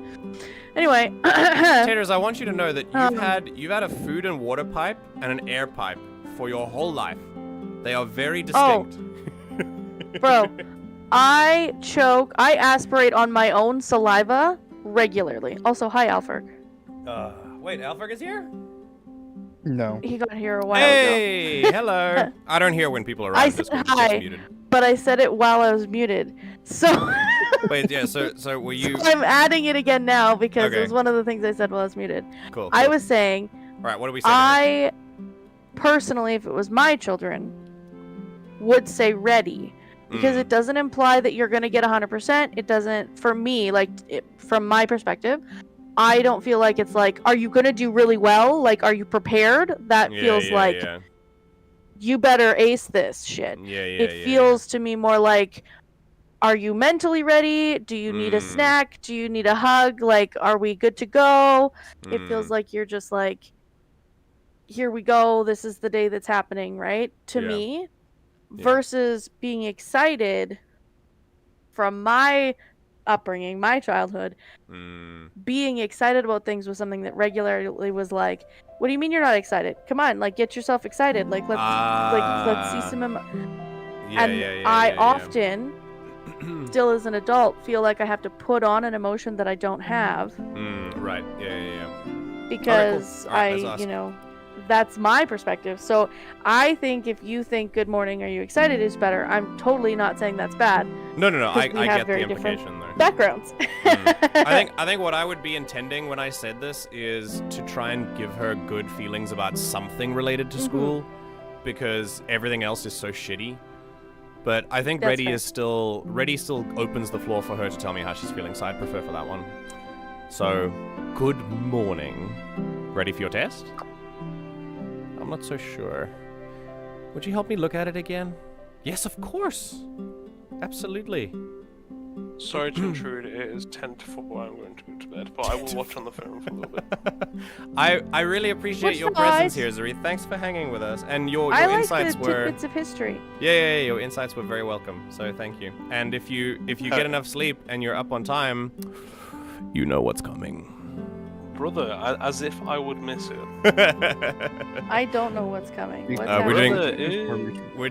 S3: Anyway,
S1: Taters, I want you to know that you've had a food and water pipe and an air pipe for your whole life. They are very distinct.
S3: Bro, I aspirate on my own saliva regularly. Also, hi, Alfred.
S1: Wait, Alfred is here?
S4: No.
S3: He got here a while ago.
S1: Hey, hello. I don't hear when people are
S3: I
S1: around
S3: said
S1: Discord. It
S3: hi.
S1: gets muted.
S3: But I said it while I was muted. So
S1: Wait, yeah. So were you?
S3: I'm adding it again now because it
S1: Okay.
S3: was one of the things I said while I was muted.
S1: Cool.
S3: I was saying,
S1: All right. What do we say? to her?
S3: I personally, if it was my children, would say ready. Because it doesn't imply that you're going to get 100%. It doesn't, for me, like, from my perspective, I don't feel like it's like, are you going to do really well? Like, are you prepared? That feels like, you better ace this shit. It feels to me more like, are you mentally ready? Do you need a snack? Do you need a hug? Like, are we good to go? It feels like you're just like, here we go. This is the day that's happening, right? To me. Versus being excited from my upbringing, my childhood, being excited about things was something that regularly was like, what do you mean you're not excited? Come on, like, get yourself excited. Like, let's see some I often, still as an adult, feel like I have to put on an emotion that I don't have.
S1: Right. Yeah.
S3: Because
S1: okay, cool. Awesome.
S3: That's my perspective. So I think if you think good morning, are you excited is better, I'm totally not saying that's bad.
S1: No. I get the
S3: very
S1: implication there.
S3: Backgrounds.
S1: I think what I would be intending when I said this is to try and give her good feelings about something related to school, because everything else is so shitty. But I think
S3: That's
S1: ready
S3: fair.
S1: still opens the floor for her to tell me how she's feeling, so I'd prefer for that one. So, good morning. Ready for your test? I'm not so sure. Would you help me look at it again? Yes, of course. Absolutely.
S2: Sorry to intrude, it is 10 to 4, I'm going to go to bed, but I will watch on the phone for a little bit.
S1: I really appreciate your presence here, Zareth. Thanks for hanging with us. And your insights
S3: like the
S1: were...
S3: tidbits of history.
S1: Yeah, your insights were very welcome, so thank you. And if you get enough sleep and you're up on time, you know what's coming.
S2: Brother, as if I would miss it.
S3: I don't know what's coming.
S1: We're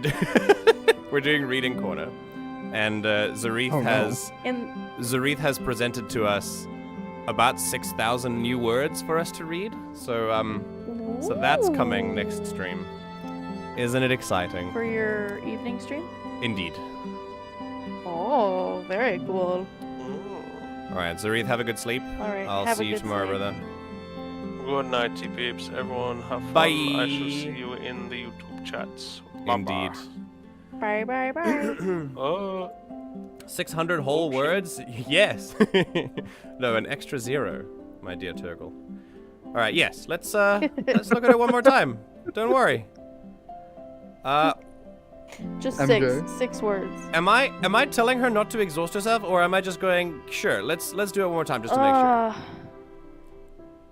S1: doing reading corner, and Zareth has presented to us about 6,000 new words for us to read. So so that's coming next stream. Isn't it exciting?
S3: For your evening stream?
S1: Indeed.
S3: Oh, very cool.
S1: All right, Zareth, have a good sleep.
S3: All right,
S1: I'll see you tomorrow, brother.
S2: Good night, peeps. Everyone have fun.
S1: Bye.
S2: I shall see you in the YouTube chats.
S1: Indeed.
S3: Bye.
S1: 600 whole words? Yes. No, an extra 0, my dear Turgle. All right, yes. Let's look at it one more time. Don't worry.
S3: Just
S4: MJ?
S3: 6 words.
S1: Am I telling her not to exhaust herself, or am I just going, sure, let's do it one more time just to make sure?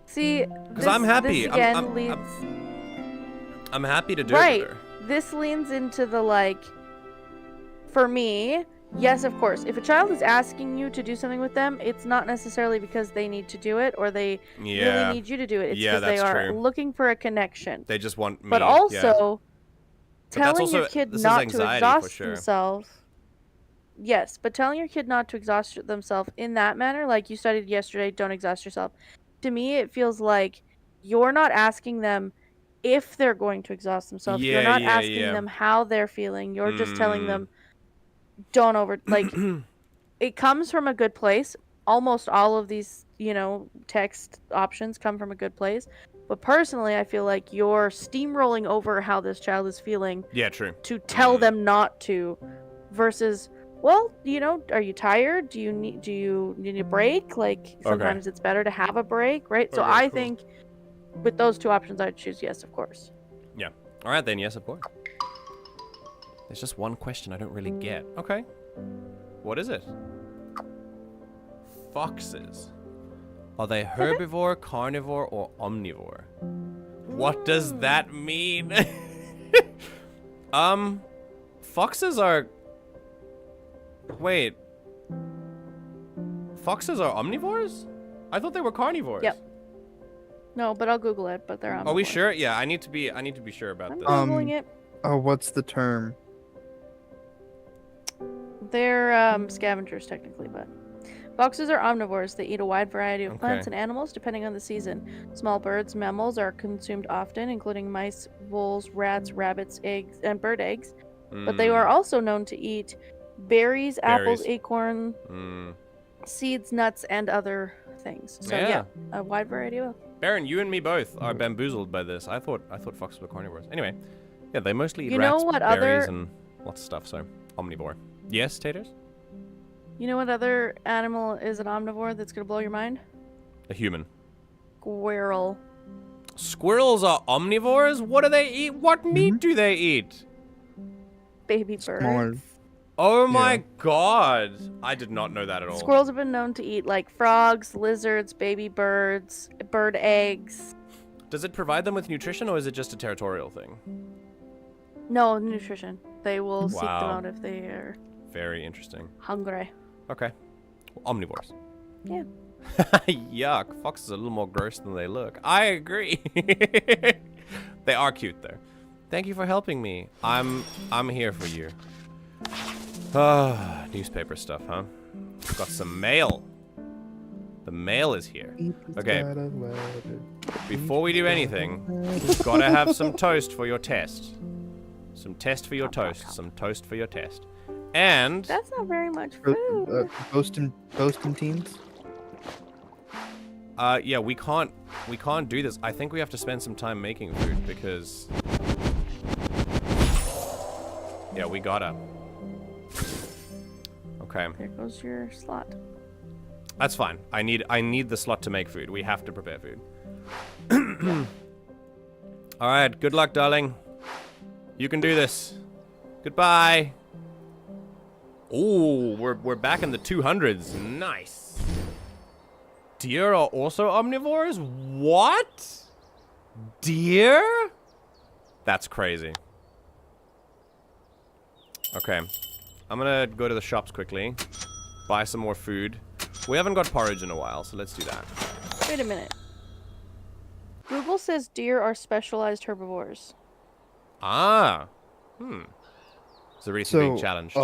S3: See,
S1: Because I'm happy.
S3: This again leads...
S1: I'm happy to do it with her.
S3: This leans into the, like, for me, yes, of course. If a child is asking you to do something with them, it's not necessarily because they need to do it or they really need you to do it. It's because they are looking for a connection.
S1: They just want me.
S3: But also,
S1: But that's
S3: telling your kid not to exhaust themselves. Yes, but telling your kid not to exhaust themselves in that manner, like you studied yesterday, don't exhaust yourself. To me, it feels like you're not asking them if they're going to exhaust themselves. You're not asking them how they're feeling. You're just telling them, don't like, it comes from a good place. Almost all of these, text options come from a good place. But personally, I feel like you're steamrolling over how this child is feeling.
S1: Yeah, true.
S3: To tell them not to, versus, well, are you tired? Do you need a break? Like, sometimes it's better to have a break, right? So I think with those two options, I'd choose yes, of course.
S1: Yeah. All right, then, yes, of course. There's just one question I don't really get. Okay. What is it? Foxes. Are they herbivore, carnivore, or omnivore? What does that mean? Foxes are... Wait. Foxes are omnivores? I thought they were carnivores.
S3: Yep. No, but I'll Google it, but they're omnivores.
S1: Are we sure? Yeah, I need to be sure about this.
S3: I'm Googling it.
S4: Oh, what's the term?
S3: They're scavengers technically, Foxes are omnivores. They eat a wide variety of plants
S1: Okay.
S3: and animals depending on the season. Small birds, mammals are consumed often, including mice, voles, rats, rabbits, eggs, and bird eggs. But they are also known to eat berries, apples, acorn, seeds, nuts, and other things. So yeah, a wide variety of.
S1: Baron, you and me both are bamboozled by this. I thought foxes were carnivores. Anyway, yeah, they mostly eat
S3: You know
S1: rats,
S3: what
S1: berries, and lots of stuff. So omnivore. Yes, Taters.
S3: You know what other animal is an omnivore that's gonna blow your mind?
S1: A human.
S3: Squirrel.
S1: Squirrels are omnivores? What do they eat? What meat do they eat?
S3: Baby birds.
S1: Oh my god. I did not know that at all.
S3: Squirrels have been known to eat like frogs, lizards, baby birds, bird eggs.
S1: Does it provide them with nutrition or is it just a territorial thing?
S3: No, nutrition. They will seek them
S1: Wow.
S3: out if they are
S1: Very interesting.
S3: hungry.
S1: Okay. Omnivores.
S3: Yeah.
S1: Yuck. Foxes are a little more gross than they look. I agree. They are cute though. Thank you for helping me. I'm here for you. Newspaper stuff, huh? Got some mail. The mail is here. Okay. Before we do anything, we've got to have some toast for your test. Some test for your toast. Some toast for your test. And
S3: That's not very much food.
S4: Boasting teams.
S1: yeah, we can't do this. I think we have to spend some time making food because yeah, we gotta. Okay.
S3: There goes your slot.
S1: That's fine. I need the slot to make food. We have to prepare food. All right. Good luck, darling. You can do this. Goodbye. Ooh, we're back in the 200s. Nice. Deer are also omnivores? What? Deer? That's crazy. Okay. I'm gonna go to the shops quickly. Buy some more food. We haven't got porridge in a while, so let's do that.
S3: Wait a minute. Google says deer are specialized herbivores.
S1: Ah. It's a recent big challenge.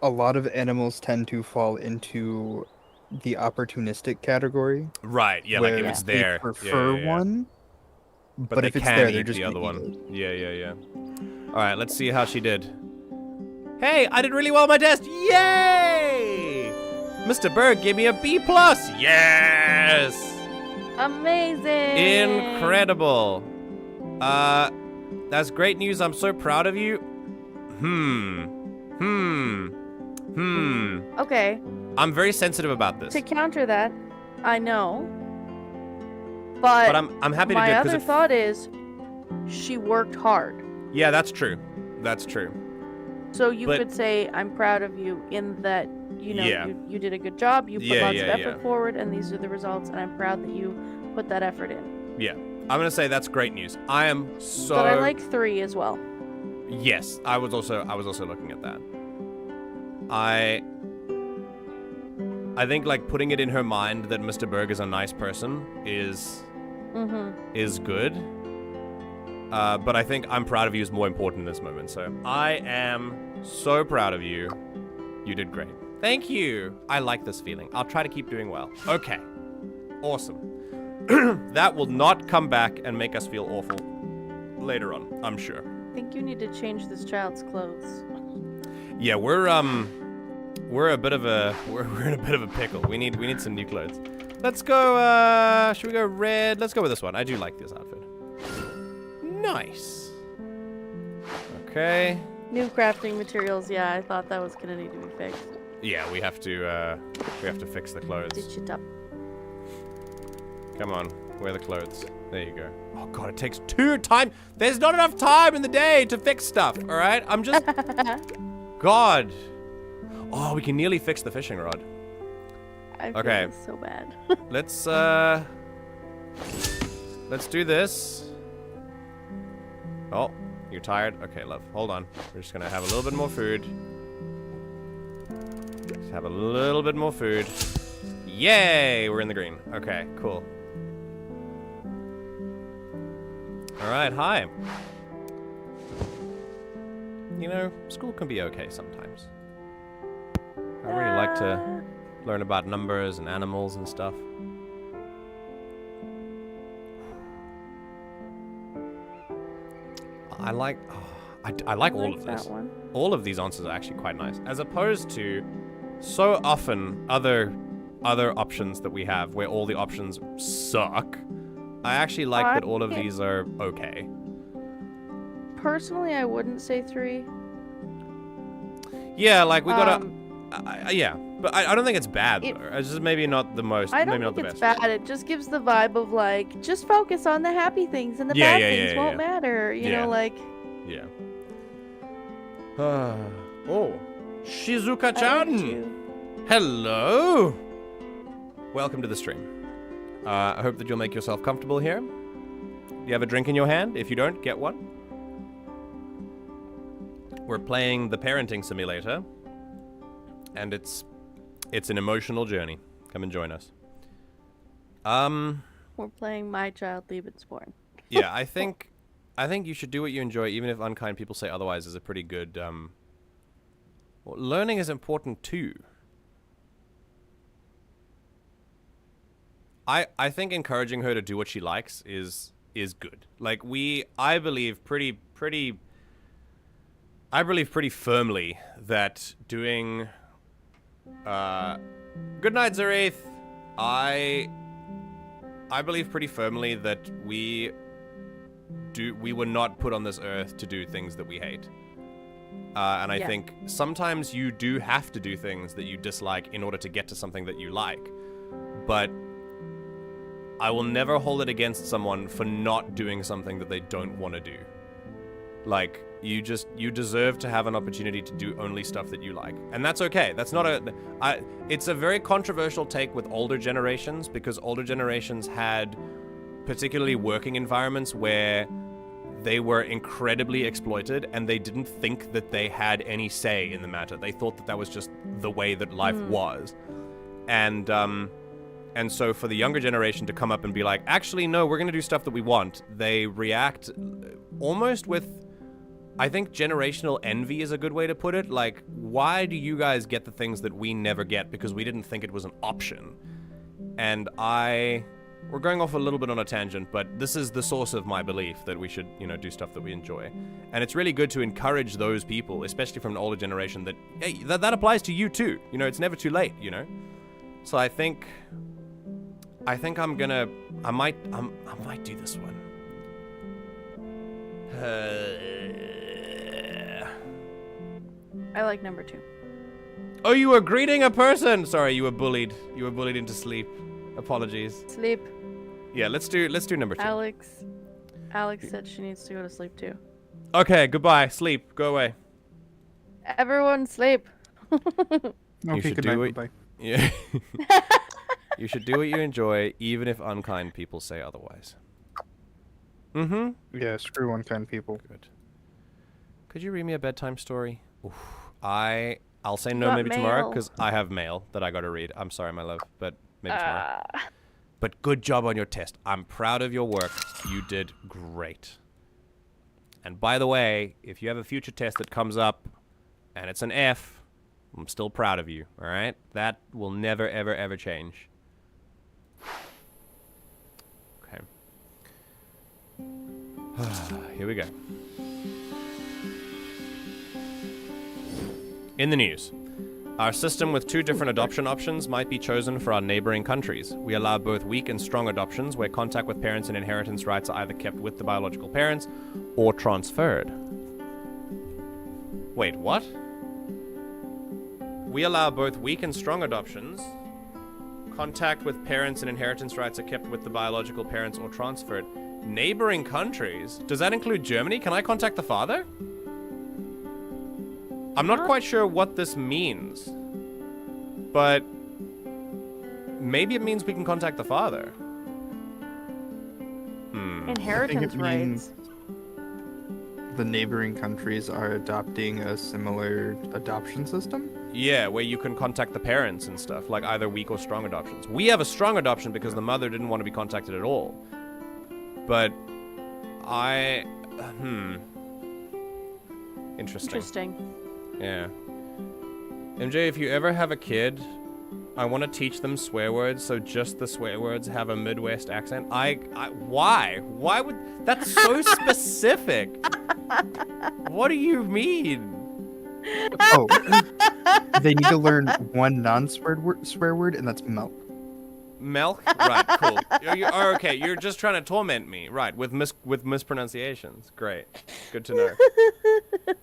S4: A lot of animals tend to fall into the opportunistic category.
S1: Right, yeah, like if it's there.
S4: They prefer one, but if it's
S1: can
S4: there,
S1: eat
S4: they're just
S1: the other
S4: gonna
S1: one.
S4: eat it.
S1: Yeah. Alright, let's see how she did. Hey, I did really well on my test! Yay! Mr. Berg gave me a B+! Yes!
S3: Amazing!
S1: Incredible! That's great news. I'm so proud of you.
S3: Okay.
S1: I'm very sensitive about this.
S3: To counter that, I know. But
S1: I'm happy to do it
S3: my
S1: because
S3: other thought is she worked hard.
S1: Yeah, that's true. That's true.
S3: So you could say I'm proud of you in that, you know, you did a good job, you put lots of effort forward, and these are the results, and I'm proud that you put that effort in.
S1: Yeah. I'm gonna say that's great news. I am so.
S3: But I like 3 as well.
S1: Yes, I was also looking at that. I think like putting it in her mind that Mr. Berg is a nice person is good. But I think I'm proud of you is more important in this moment. So I am so proud of you. You did great. Thank you. I like this feeling. I'll try to keep doing well. Okay. Awesome. That will not come back and make us feel awful later on, I'm sure.
S3: I think you need to change this child's clothes.
S1: Yeah, we're in a bit of a pickle. We need some new clothes. Let's go should we go red? Let's go with this one. I do like this outfit. Nice. Okay.
S3: New crafting materials, yeah, I thought that was gonna need to be fixed.
S1: Yeah, we have to fix the clothes.
S3: Stitch it up.
S1: Come on, wear the clothes. There you go. Oh god, it takes 2 times. There's not enough time in the day to fix stuff, alright? I'm just... God. Oh, we can nearly fix the fishing rod.
S3: I feel this so bad.
S1: Let's do this. Oh, you're tired? Okay, love. Hold on. We're just gonna have a little bit more food. Just have a little bit more food. Yay! We're in the green. Okay, cool. Alright, hi. You know, school can be okay sometimes. I really Learn about numbers and animals and stuff. I like all of this.
S3: One.
S1: All of these answers are actually quite nice, as opposed to so often other options that we have where all the options suck. I actually like that all of these are okay.
S3: Personally, I wouldn't say 3.
S1: Yeah, like we gotta. Yeah, but I don't think it's bad though. It's just maybe not the most.
S3: I don't
S1: maybe not
S3: think
S1: the
S3: it's
S1: best.
S3: bad. It just gives the vibe of like, just focus on the happy things and the bad things won't matter. You know, like.
S1: Yeah. Oh, Shizuka-chan. Hello. Welcome to the stream. I hope that you'll make yourself comfortable here. Do you have a drink in your hand? If you don't, get one. We're playing the parenting simulator, and it's an emotional journey. Come and join us.
S3: We're playing My Child Lebensborn.
S1: Yeah, I think you should do what you enjoy, even if unkind people say otherwise. Is a pretty good. Well, learning is important too. I think encouraging her to do what she likes is good. Like I believe pretty firmly that doing good night, Zareth. I believe pretty firmly that we were not put on this earth to do things that we hate. And I think sometimes you do have to do things that you dislike in order to get to something that you like. But I will never hold it against someone for not doing something that they don't want to do. Like, you deserve to have an opportunity to do only stuff that you like. And that's okay. That's not it's a very controversial take with older generations, because older generations had particularly working environments where they were incredibly exploited and they didn't think that they had any say in the matter. They thought that was just the way that life was. And so for the younger generation to come up and be like, actually, no, we're going to do stuff that we want, they react almost with, I think generational envy is a good way to put it. Like, why do you guys get the things that we never get because we didn't think it was an option? And we're going off a little bit on a tangent, but this is the source of my belief that we should, do stuff that we enjoy. And it's really good to encourage those people, especially from an older generation, that, hey, that applies to you too. It's never too late, So I think I might do this one.
S3: I like number 2.
S1: Oh, you were greeting a person. Sorry, you were bullied. You were bullied into sleep. Apologies.
S3: Sleep.
S1: Yeah, let's do number 2.
S3: Alex said she needs to go to sleep too.
S1: Okay, goodbye. Sleep. Go away.
S3: Everyone sleep.
S4: Okay, good night. Bye.
S1: Yeah. You should do what you enjoy, even if unkind people say otherwise. Mm-hmm.
S4: Yeah, screw unkind people.
S1: Good. Could you read me a bedtime story? Oof. I'll say no maybe tomorrow, because I have mail that I gotta read. I'm sorry, my love, but maybe tomorrow. But good job on your test. I'm proud of your work. You did great. And by the way, if you have a future test that comes up and it's an F, I'm still proud of you, all right? That will never, ever, ever change. Okay. Here we go. In the news. Our system with 2 different adoption options might be chosen for our neighboring countries. We allow both weak and strong adoptions, where contact with parents and inheritance rights are either kept with the biological parents or transferred. Wait, what? We allow both weak and strong adoptions. Contact with parents and inheritance rights are kept with the biological parents or transferred. Neighboring countries? Does that include Germany? Can I contact the father? I'm not quite sure what this means, but maybe it means we can contact the father.
S3: Inheritance rights.
S4: The neighboring countries are adopting a similar adoption system?
S1: Yeah, where you can contact the parents and stuff, like either weak or strong adoptions. We have a strong adoption because the mother didn't want to be contacted at all. But Interesting.
S3: Interesting.
S1: Yeah. MJ, if you ever have a kid, I want to teach them swear words, so just the swear words have a Midwest accent. Why? Why would... That's so specific. What do you mean?
S4: Oh, they need to learn one swear word, and that's milk.
S1: Milk? Right, cool. Okay, you're just trying to torment me. Right, with mispronunciations. Great. Good to know.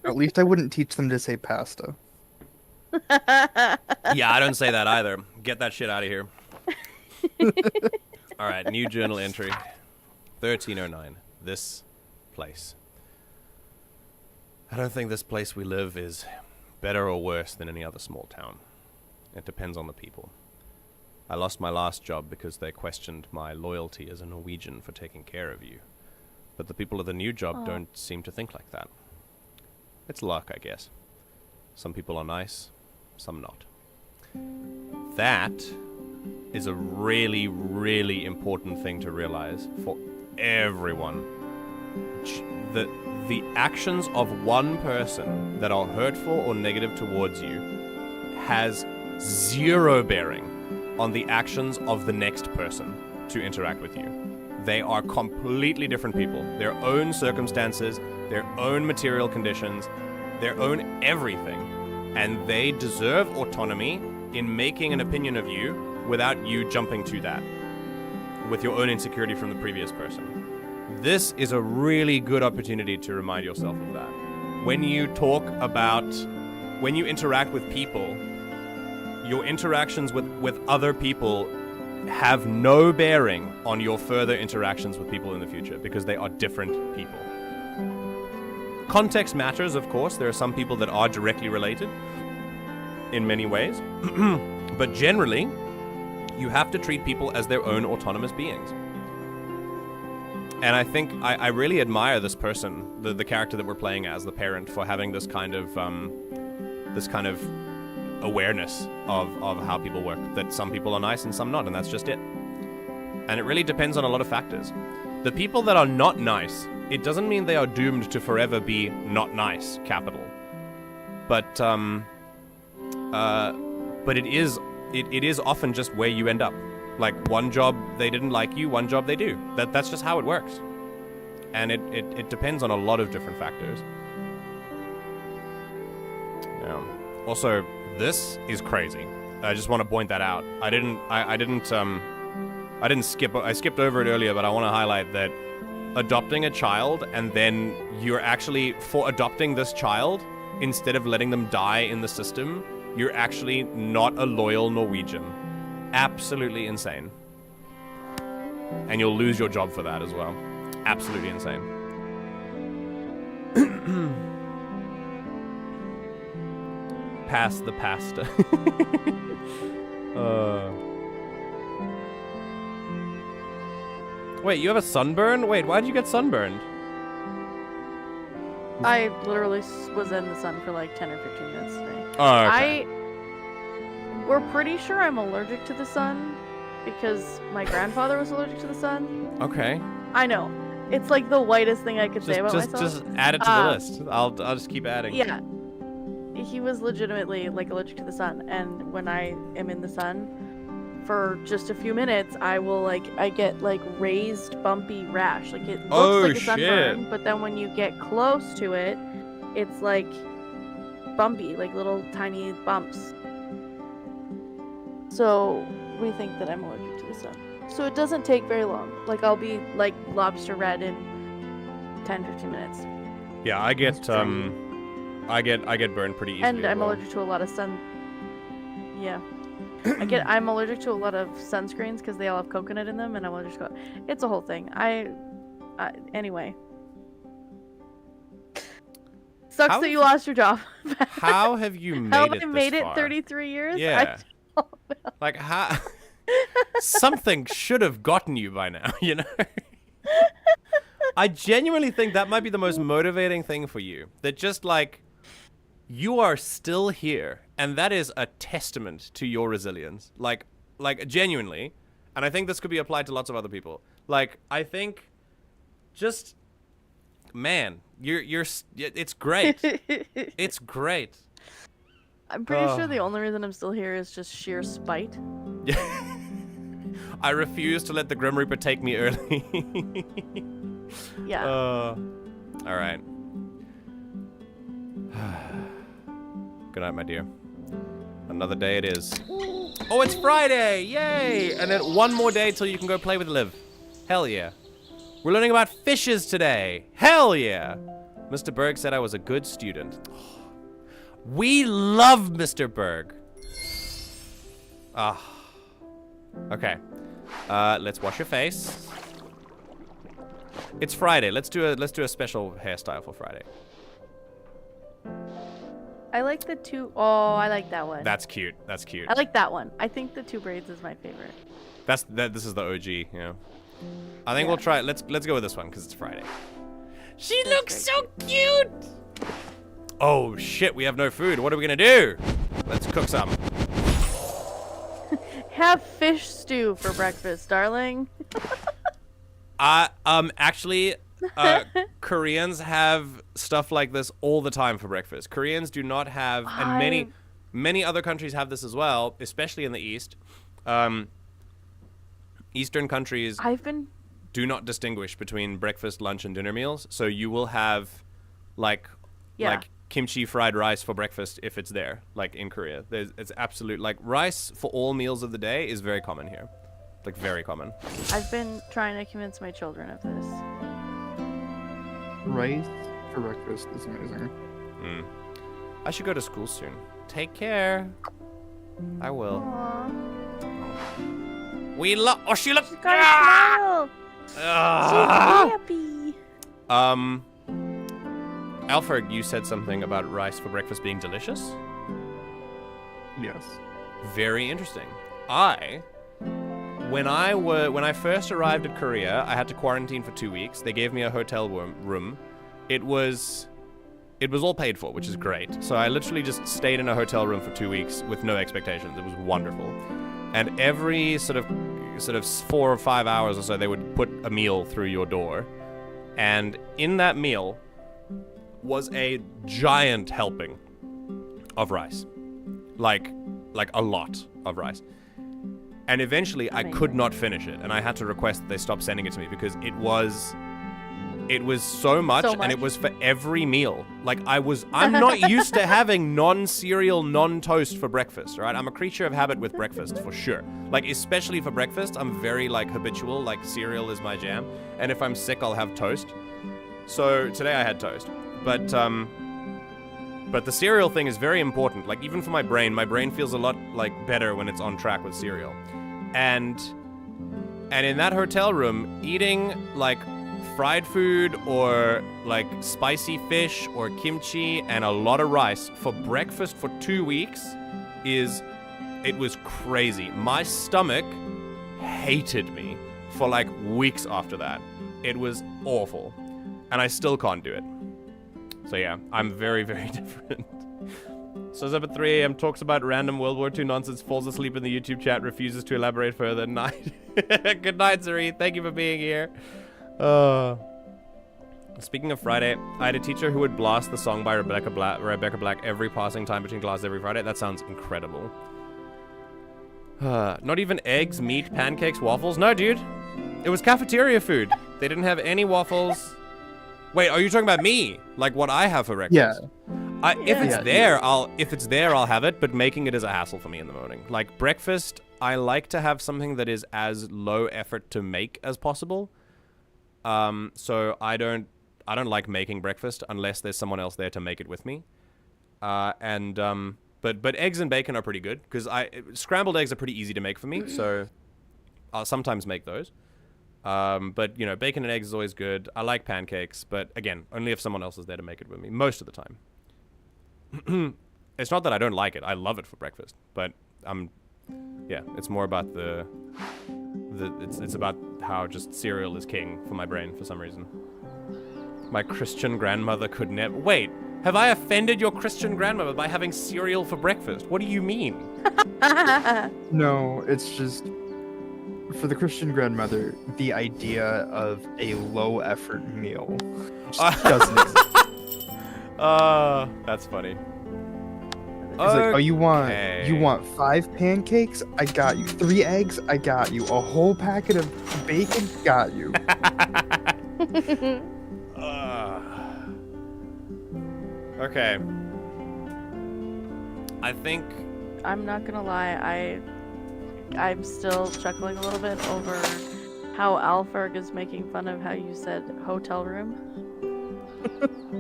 S4: At least I wouldn't teach them to say pasta.
S1: Yeah, I don't say that either. Get that shit out of here. All right, new journal entry. 1309. This place. I don't think this place we live is better or worse than any other small town. It depends on the people. I lost my last job because they questioned my loyalty as a Norwegian for taking care of you. But the people of the new job don't seem to think like that. It's luck, I guess. Some people are nice, some not. That is a really, really important thing to realize for everyone. The actions of one person that are hurtful or negative towards you has zero bearing on the actions of the next person to interact with you. They are completely different people. Their own circumstances, their own material conditions, their own everything. And they deserve autonomy in making an opinion of you without you jumping to that with your own insecurity from the previous person. This is a really good opportunity to remind yourself of that. When you interact with people, your interactions with other people have no bearing on your further interactions with people in the future because they are different people. Context matters, of course. There are some people that are directly related in many ways. But generally, you have to treat people as their own autonomous beings. And I think I really admire this person, the character that we're playing as, the parent, for having this kind of awareness of how people work. That some people are nice and some not, and that's just it. And it really depends on a lot of factors. The people that are not nice, it doesn't mean they are doomed to forever be not nice, capital. But it is often just where you end up. Like, one job they didn't like you, one job they do. That's just how it works. And it depends on a lot of different factors. Also, this is crazy. I just want to point that out. I skipped over it earlier, but I want to highlight that adopting a child and then you're actually, for adopting this child, instead of letting them die in the system, you're actually not a loyal Norwegian. Absolutely insane. And you'll lose your job for that as well. Absolutely insane. Pass the pasta. Wait, you have a sunburn? Wait, why'd you get sunburned?
S3: I literally was in the sun for like 10 or 15 minutes today.
S1: Oh, okay.
S3: We're pretty sure I'm allergic to the sun because my grandfather was allergic to the sun.
S1: Okay.
S3: I know. It's like the whitest thing I could say about myself.
S1: Just add it to the list. I'll just keep adding.
S3: Yeah. He was legitimately like allergic to the sun, and when I am in the sun for just a few minutes, I get like raised bumpy rash. Like it looks like a sunburn, but then when you get close to it, it's like bumpy, like little tiny bumps. So we think that I'm allergic to the sun. So it doesn't take very long. Like I'll be like lobster red in 10-15 minutes.
S1: Yeah, I get burned pretty easily.
S3: And I'm allergic to a lot of sun. Yeah. I'm allergic to a lot of sunscreens because they all have coconut in them, and I'm allergic to it. It's a whole thing. Anyway. Sucks that you lost your job.
S1: How have you made it this far?
S3: I made it 33 years?
S1: Yeah.
S3: I don't know.
S1: Like, how... Something should have gotten you by now, you know? I genuinely think that might be the most motivating thing for you. That just, like, you are still here, and that is a testament to your resilience. Like genuinely. And I think this could be applied to lots of other people. Like, I think just... Man, it's great. It's great.
S3: I'm pretty sure the only reason I'm still here is just sheer spite.
S1: I refuse to let the Grim Reaper take me early.
S3: Yeah.
S1: All right. Good night, my dear. Another day it is. Oh, it's Friday! Yay! And then one more day till you can go play with Liv. Hell yeah. We're learning about fishes today. Hell yeah! Mr. Berg said I was a good student. We love Mr. Berg. Ah. Okay. Let's wash your face. It's Friday. Let's do a special hairstyle for Friday.
S3: I like the two. Oh, I like that one.
S1: That's cute. That's cute.
S3: I like that one. I think the 2 braids is my favorite.
S1: This is the OG. Yeah. I think we'll try. Let's go with this one because it's Friday. She looks so cute. Oh shit! We have no food. What are we gonna do? Let's cook some.
S3: Have fish stew for breakfast, darling.
S1: Actually, Koreans have stuff like this all the time for breakfast. Koreans do not have, and many other countries have this as well, especially in the East. Eastern countries do not distinguish between breakfast, lunch, and dinner meals. So you will have, like kimchi fried rice for breakfast if it's there, like in Korea. It's absolute, like, rice for all meals of the day is very common here. Like, very common.
S3: I've been trying to convince my children of this.
S4: Rice for breakfast is amazing.
S1: I should go to school soon. Take care. I will.
S3: Aww.
S1: We love. Oh, she looks.
S3: She's got a smile. She's happy.
S1: Alfred, you said something about rice for breakfast being delicious.
S4: Yes.
S1: Very interesting. When I first arrived at Korea, I had to quarantine for 2 weeks. They gave me a hotel room. It was all paid for, which is great. So I literally just stayed in a hotel room for 2 weeks with no expectations. It was wonderful. And every sort of 4 or 5 hours or so, they would put a meal through your door. And in that meal was a giant helping of rice. Like a lot of rice. And eventually I could not finish it, and I had to request that they stop sending it to me because it was so much, and it was for every meal. Like, I'm not used to having non-cereal, non-toast for breakfast, right? I'm a creature of habit with breakfast, for sure. Like, especially for breakfast, I'm very, like, habitual. Like, cereal is my jam. And if I'm sick, I'll have toast. So today I had toast. But the cereal thing is very important. Like, even for my brain feels a lot, like, better when it's on track with cereal. And in that hotel room, eating, like, fried food or, like, spicy fish or kimchi and a lot of rice for breakfast for 2 weeks it was crazy. My stomach hated me for, like, weeks after that. It was awful. And I still can't do it. So yeah, I'm very, very different. So up at 3 a.m, talks about random World War II nonsense, falls asleep in the YouTube chat, refuses to elaborate further. Night. Good night, Zuri. Thank you for being here. Speaking of Friday, I had a teacher who would blast the song by Rebecca Black every passing time between classes every Friday. That sounds incredible. Not even eggs, meat, pancakes, waffles? No, dude. It was cafeteria food. They didn't have any waffles. Wait, are you talking about me? Like what I have for breakfast?
S4: Yeah.
S1: If it's there, I'll have it, but making it is a hassle for me in the morning. Like breakfast, I like to have something that is as low effort to make as possible. So I don't like making breakfast unless there's someone else there to make it with me. But eggs and bacon are pretty good because scrambled eggs are pretty easy to make for me, so I'll sometimes make those. But you know, bacon and eggs is always good. I like pancakes, but again, only if someone else is there to make it with me most of the time. It's not that I don't like it. I love it for breakfast, but it's more about it's about how just cereal is king for my brain for some reason. My Christian grandmother could never... Wait, have I offended your Christian grandmother by having cereal for breakfast? What do you mean?
S4: No, it's just... For the Christian grandmother, the idea of a low-effort meal just doesn't exist.
S1: That's funny.
S4: like, oh, you want 5 pancakes? I got you. 3 eggs? I got you. A whole packet of bacon? Got you.
S1: Okay. I think...
S3: I'm not gonna lie, I'm still chuckling a little bit over how Alferg is making fun of how you said hotel room.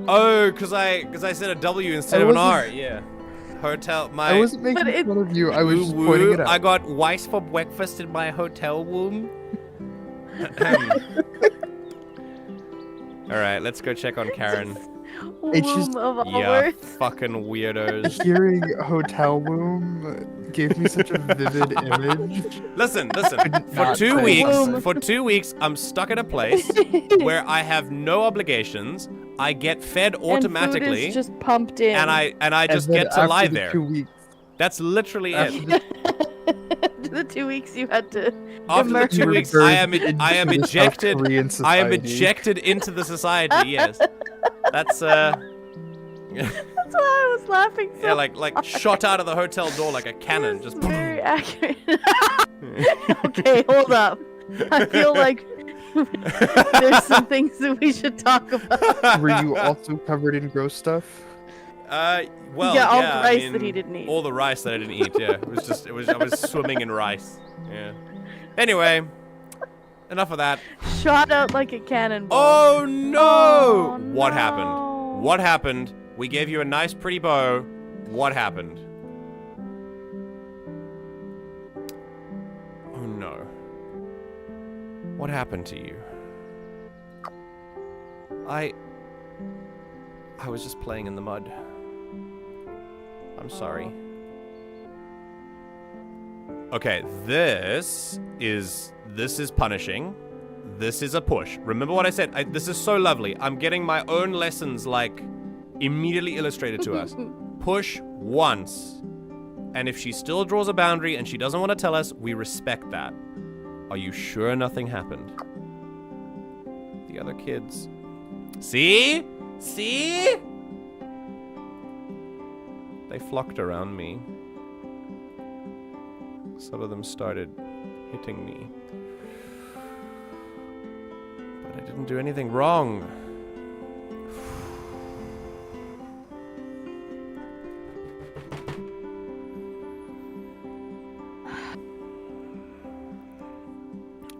S1: Oh, because I said a W instead of an R. Yeah. Hotel.
S4: I wasn't making fun of you. I was just pointing it out.
S1: I got rice for breakfast in my hotel room. All right, let's go check on Karin.
S4: It's just
S1: fucking weirdos.
S4: Hearing hotel room gave me such a vivid image.
S1: Listen. For 2 weeks, I'm stuck at a place where I have no obligations. I get fed automatically.
S3: And food is just pumped in.
S1: And I just get to lie there.
S4: 2 weeks.
S1: That's literally it.
S3: After the 2 weeks you had to.
S1: After the 2 weeks, I am ejected. I am ejected into the society. Yes, that's
S3: That's why I was laughing. So
S1: yeah, like shot out of the hotel door like a cannon. Just
S3: very accurate. Okay, hold up. I feel like there's some things that we should talk about.
S4: Were you also covered in gross stuff?
S1: Well,
S3: yeah, all the rice that he didn't eat.
S1: All the rice that I didn't eat. Yeah, I was swimming in rice. Yeah. Anyway, enough of that.
S3: Shot out like a cannonball.
S1: Oh no!
S3: Oh,
S1: What
S3: no.
S1: happened? What happened? We gave you a nice, pretty bow. What happened? Oh no. What happened to you? I was just playing in the mud. I'm sorry. Okay, this is punishing. This is a push. Remember what I said? This is so lovely. I'm getting my own lessons, like, immediately illustrated to us. Push once. And if she still draws a boundary and she doesn't want to tell us, we respect that. Are you sure nothing happened? The other kids. See? See? They flocked around me. Some of them started hitting me. But I didn't do anything wrong.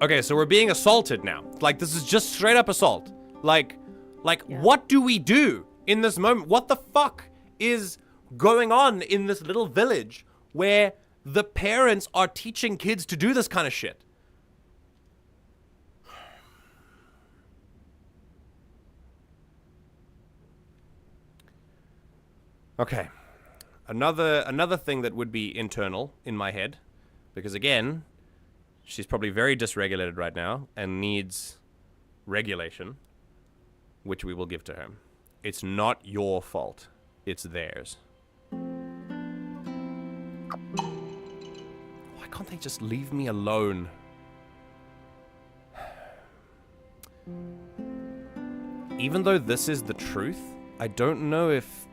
S1: Okay, so we're being assaulted now. Like, this is just straight up assault. Like, yeah. What do we do in this moment? What the fuck is going on in this little village where the parents are teaching kids to do this kind of shit? Okay. Another thing that would be internal in my head, because again, she's probably very dysregulated right now and needs regulation, which we will give to her. It's not your fault. It's theirs. Why can't they just leave me alone? Even though this is the truth, I don't know if...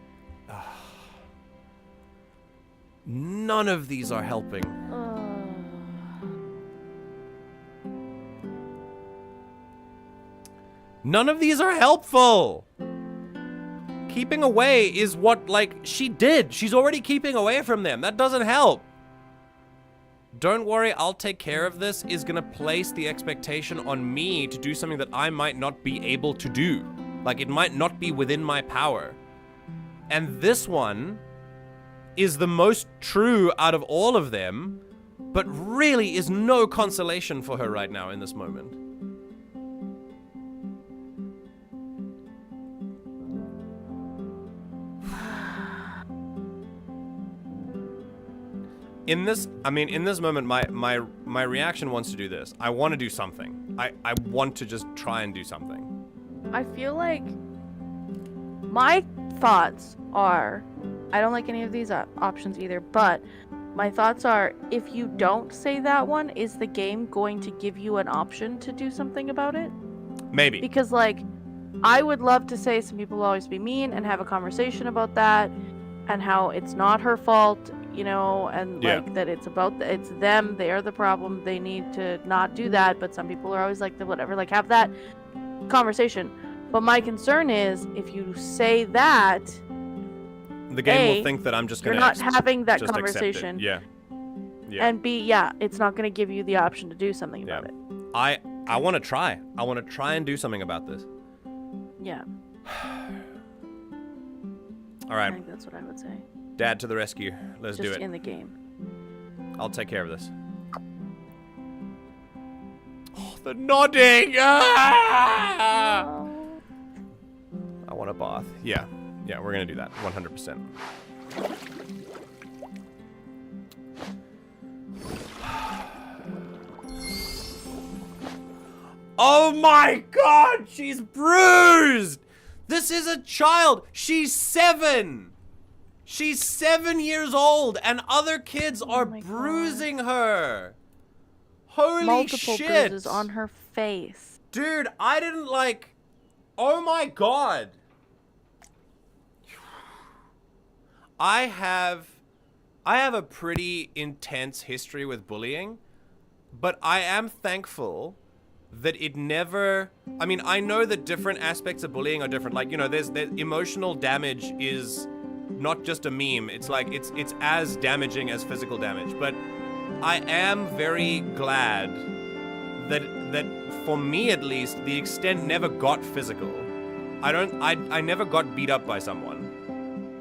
S1: none of these are helping. None of these are helpful. Keeping away is what, like, she did. She's already keeping away from them. That doesn't help. Don't worry, I'll take care of this is gonna place the expectation on me to do something that I might not be able to do. Like, it might not be within my power. And this one is the most true out of all of them, but really is no consolation for her right now in this moment. In this moment, my reaction wants to do this. I want to do something. I want to just try and do something.
S3: I feel like my thoughts are, I don't like any of these options either, but my thoughts are, if you don't say that one, is the game going to give you an option to do something about it?
S1: Maybe.
S3: Because, like, I would love to say some people will always be mean and have a conversation about that, and how it's not her fault, you know, and like that it's about it's them, they are the problem, they need to not do that. But some people are always like, whatever, like have that conversation. But my concern is if you say that,
S1: the game will think that I'm just gonna
S3: you're not having that
S1: just
S3: conversation.
S1: Yeah.
S3: And B, it's not gonna give you the option to do something about it.
S1: I want to try. I want to try and do something about this.
S3: Yeah.
S1: All right.
S3: I think that's what I would say.
S1: Dad to the rescue. Let's do it.
S3: Just in the game.
S1: I'll take care of this. Oh, the nodding! Ah! I want a bath. Yeah, we're gonna do that. 100%. Oh my God! She's bruised! This is a child! She's 7! She's 7 years old, and other kids are bruising her. Holy
S3: Multiple
S1: shit!
S3: bruises on her face.
S1: Dude, I didn't like... Oh my God. I have a pretty intense history with bullying, but I am thankful that it never... I mean, I know that different aspects of bullying are different. Like, you know, there's emotional damage is not just a meme. It's like, it's as damaging as physical damage. But I am very glad that for me at least, the extent never got physical. I never got beat up by someone.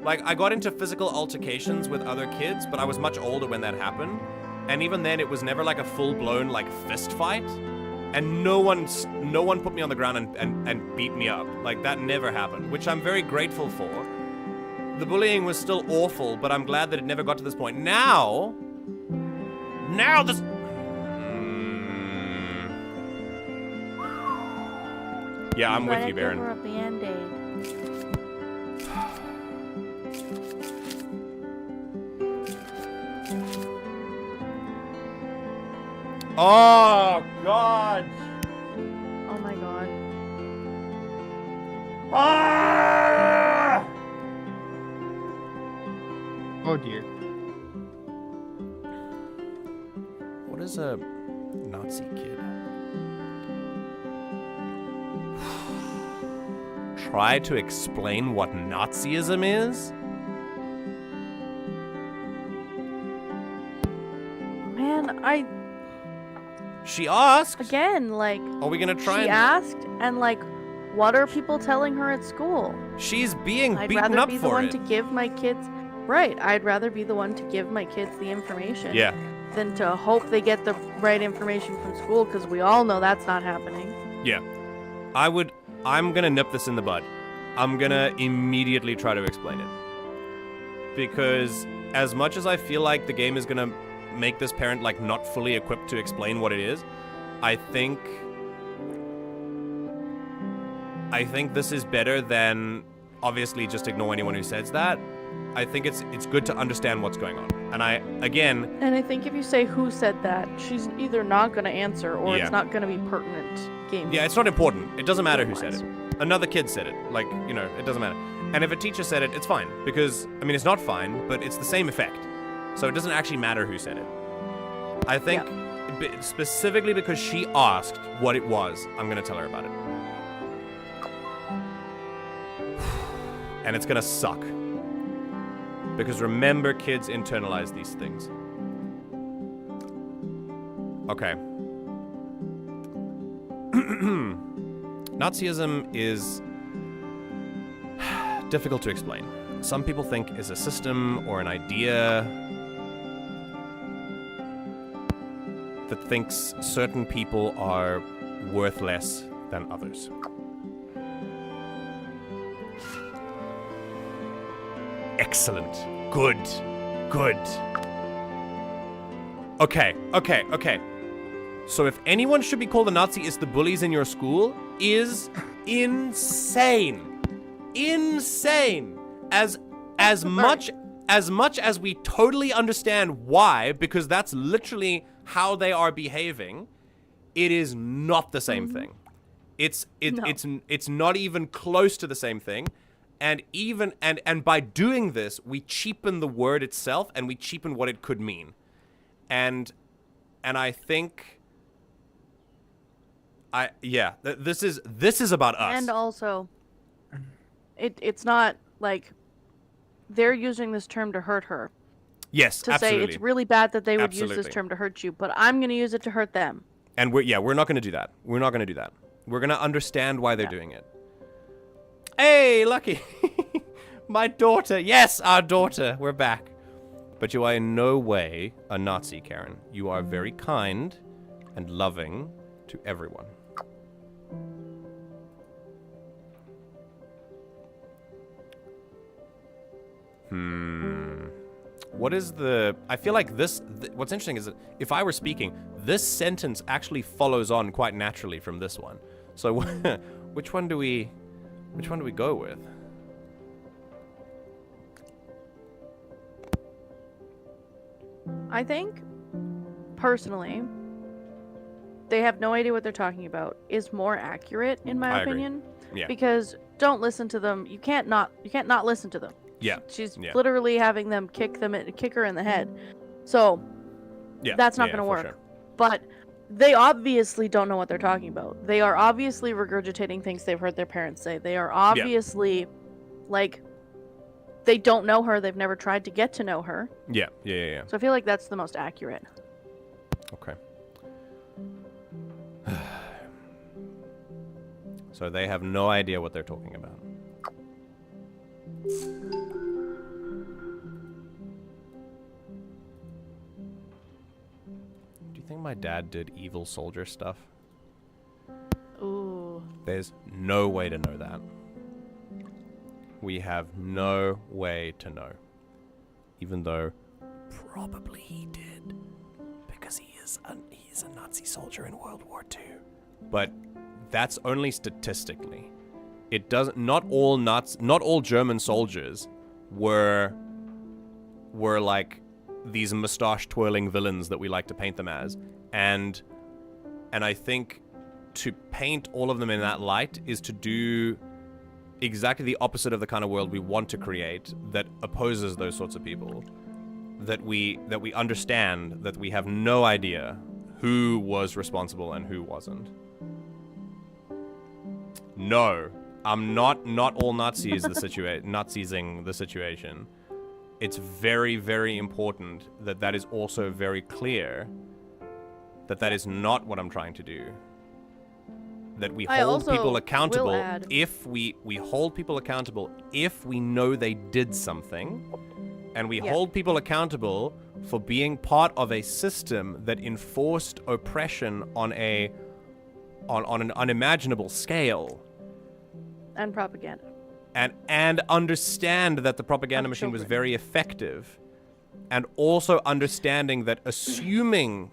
S1: Like, I got into physical altercations with other kids, but I was much older when that happened. And even then, it was never like a full-blown, like, fist fight. And no one put me on the ground and beat me up. Like, that never happened, which I'm very grateful for. The bullying was still awful, but I'm glad that it never got to this point. Now this... Yeah, I'm with you, Baron.
S3: Give her a Band-Aid.
S1: Oh, God.
S3: Oh, my God.
S1: Ah!
S4: Oh, dear.
S1: What is a Nazi kid? Try to explain what Nazism is?
S3: Man,
S1: She asked.
S3: Again, like...
S1: Are we gonna try
S3: She asked, and like, what are people telling her at school?
S1: She's being
S3: I'd
S1: beaten
S3: rather
S1: up
S3: be the
S1: for
S3: one
S1: it.
S3: to give my kids... Right, I'd rather be the one to give my kids the information.
S1: Yeah.
S3: Than to hope they get the right information from school, because we all know that's not happening.
S1: Yeah. I'm gonna nip this in the bud. I'm gonna immediately try to explain it. Because as much as I feel like the game is gonna make this parent like not fully equipped to explain what it is, I think this is better than obviously just ignore anyone who says that. I think it's good to understand what's going on. And
S3: And I think if you say who said that, she's either not going to answer or it's not going to be pertinent game.
S1: Yeah, it's not important. It doesn't matter who said it. Another kid said it. Like, you know, it doesn't matter. And if a teacher said it, it's fine. Because, I mean, it's not fine, but it's the same effect. So it doesn't actually matter who said it. I think, specifically because she asked what it was, I'm going to tell her about it. And it's going to suck. Because remember, kids internalize these things. Okay. Nazism is difficult to explain. Some people think is a system or an idea that thinks certain people are worth less than others. Excellent. Good. Good. Okay. So if anyone should be called a Nazi, it's the bullies in your school is insane. Insane. As much as we totally understand why, because that's literally how they are behaving, it is not the same thing. It's not even close to the same thing. and by doing this, we cheapen the word itself, and we cheapen what it could mean. And I think, this is about us.
S3: And also, it's not like they're using this term to hurt her.
S1: Yes,
S3: to
S1: absolutely.
S3: say it's really bad that they would use
S1: Absolutely.
S3: this term to hurt you, but I'm going to use it to hurt them.
S1: And we're not going to do that. We're not going to do that. We're going to understand why they're doing it. Hey, Lucky. My daughter. Yes, our daughter. We're back. But you are in no way a Nazi, Karin. You are very kind and loving to everyone. What is the... I feel like this... what's interesting is that if I were speaking, this sentence actually follows on quite naturally from this one. So which one do we go with?
S3: I think, personally, they have no idea what they're talking about is more accurate, in my opinion.
S1: Yeah.
S3: Because don't listen to them. You can't not listen to them.
S1: Yeah.
S3: She's
S1: Yeah.
S3: literally having them kick her in the head. So
S1: Yeah.
S3: that's not
S1: yeah,
S3: going to
S1: for
S3: work.
S1: sure.
S3: But they obviously don't know what they're talking about. They are obviously regurgitating things they've heard their parents say. They are obviously, like, they don't know her. They've never tried to get to know her.
S1: Yeah.
S3: So I feel like that's the most accurate.
S1: Okay. So they have no idea what they're talking about. Do you think my dad did evil soldier stuff?
S3: Ooh.
S1: There's no way to know that. We have no way to know. Even though probably he did. Because he's a Nazi soldier in World War II. But that's only statistically. It doesn't. Not all German soldiers were like these mustache twirling villains that we like to paint them as, and I think to paint all of them in that light is to do exactly the opposite of the kind of world we want to create that opposes those sorts of people. That we understand that we have no idea who was responsible and who wasn't. No, I'm not all Nazis Nazising the situation. It's very, very important that is also very clear that is not what I'm trying to do. That we hold people accountable if we hold people accountable if we know they did something, and we hold people accountable for being part of a system that enforced oppression on an unimaginable scale.
S3: And propaganda.
S1: And understand that the propaganda machine was very effective. And also understanding that assuming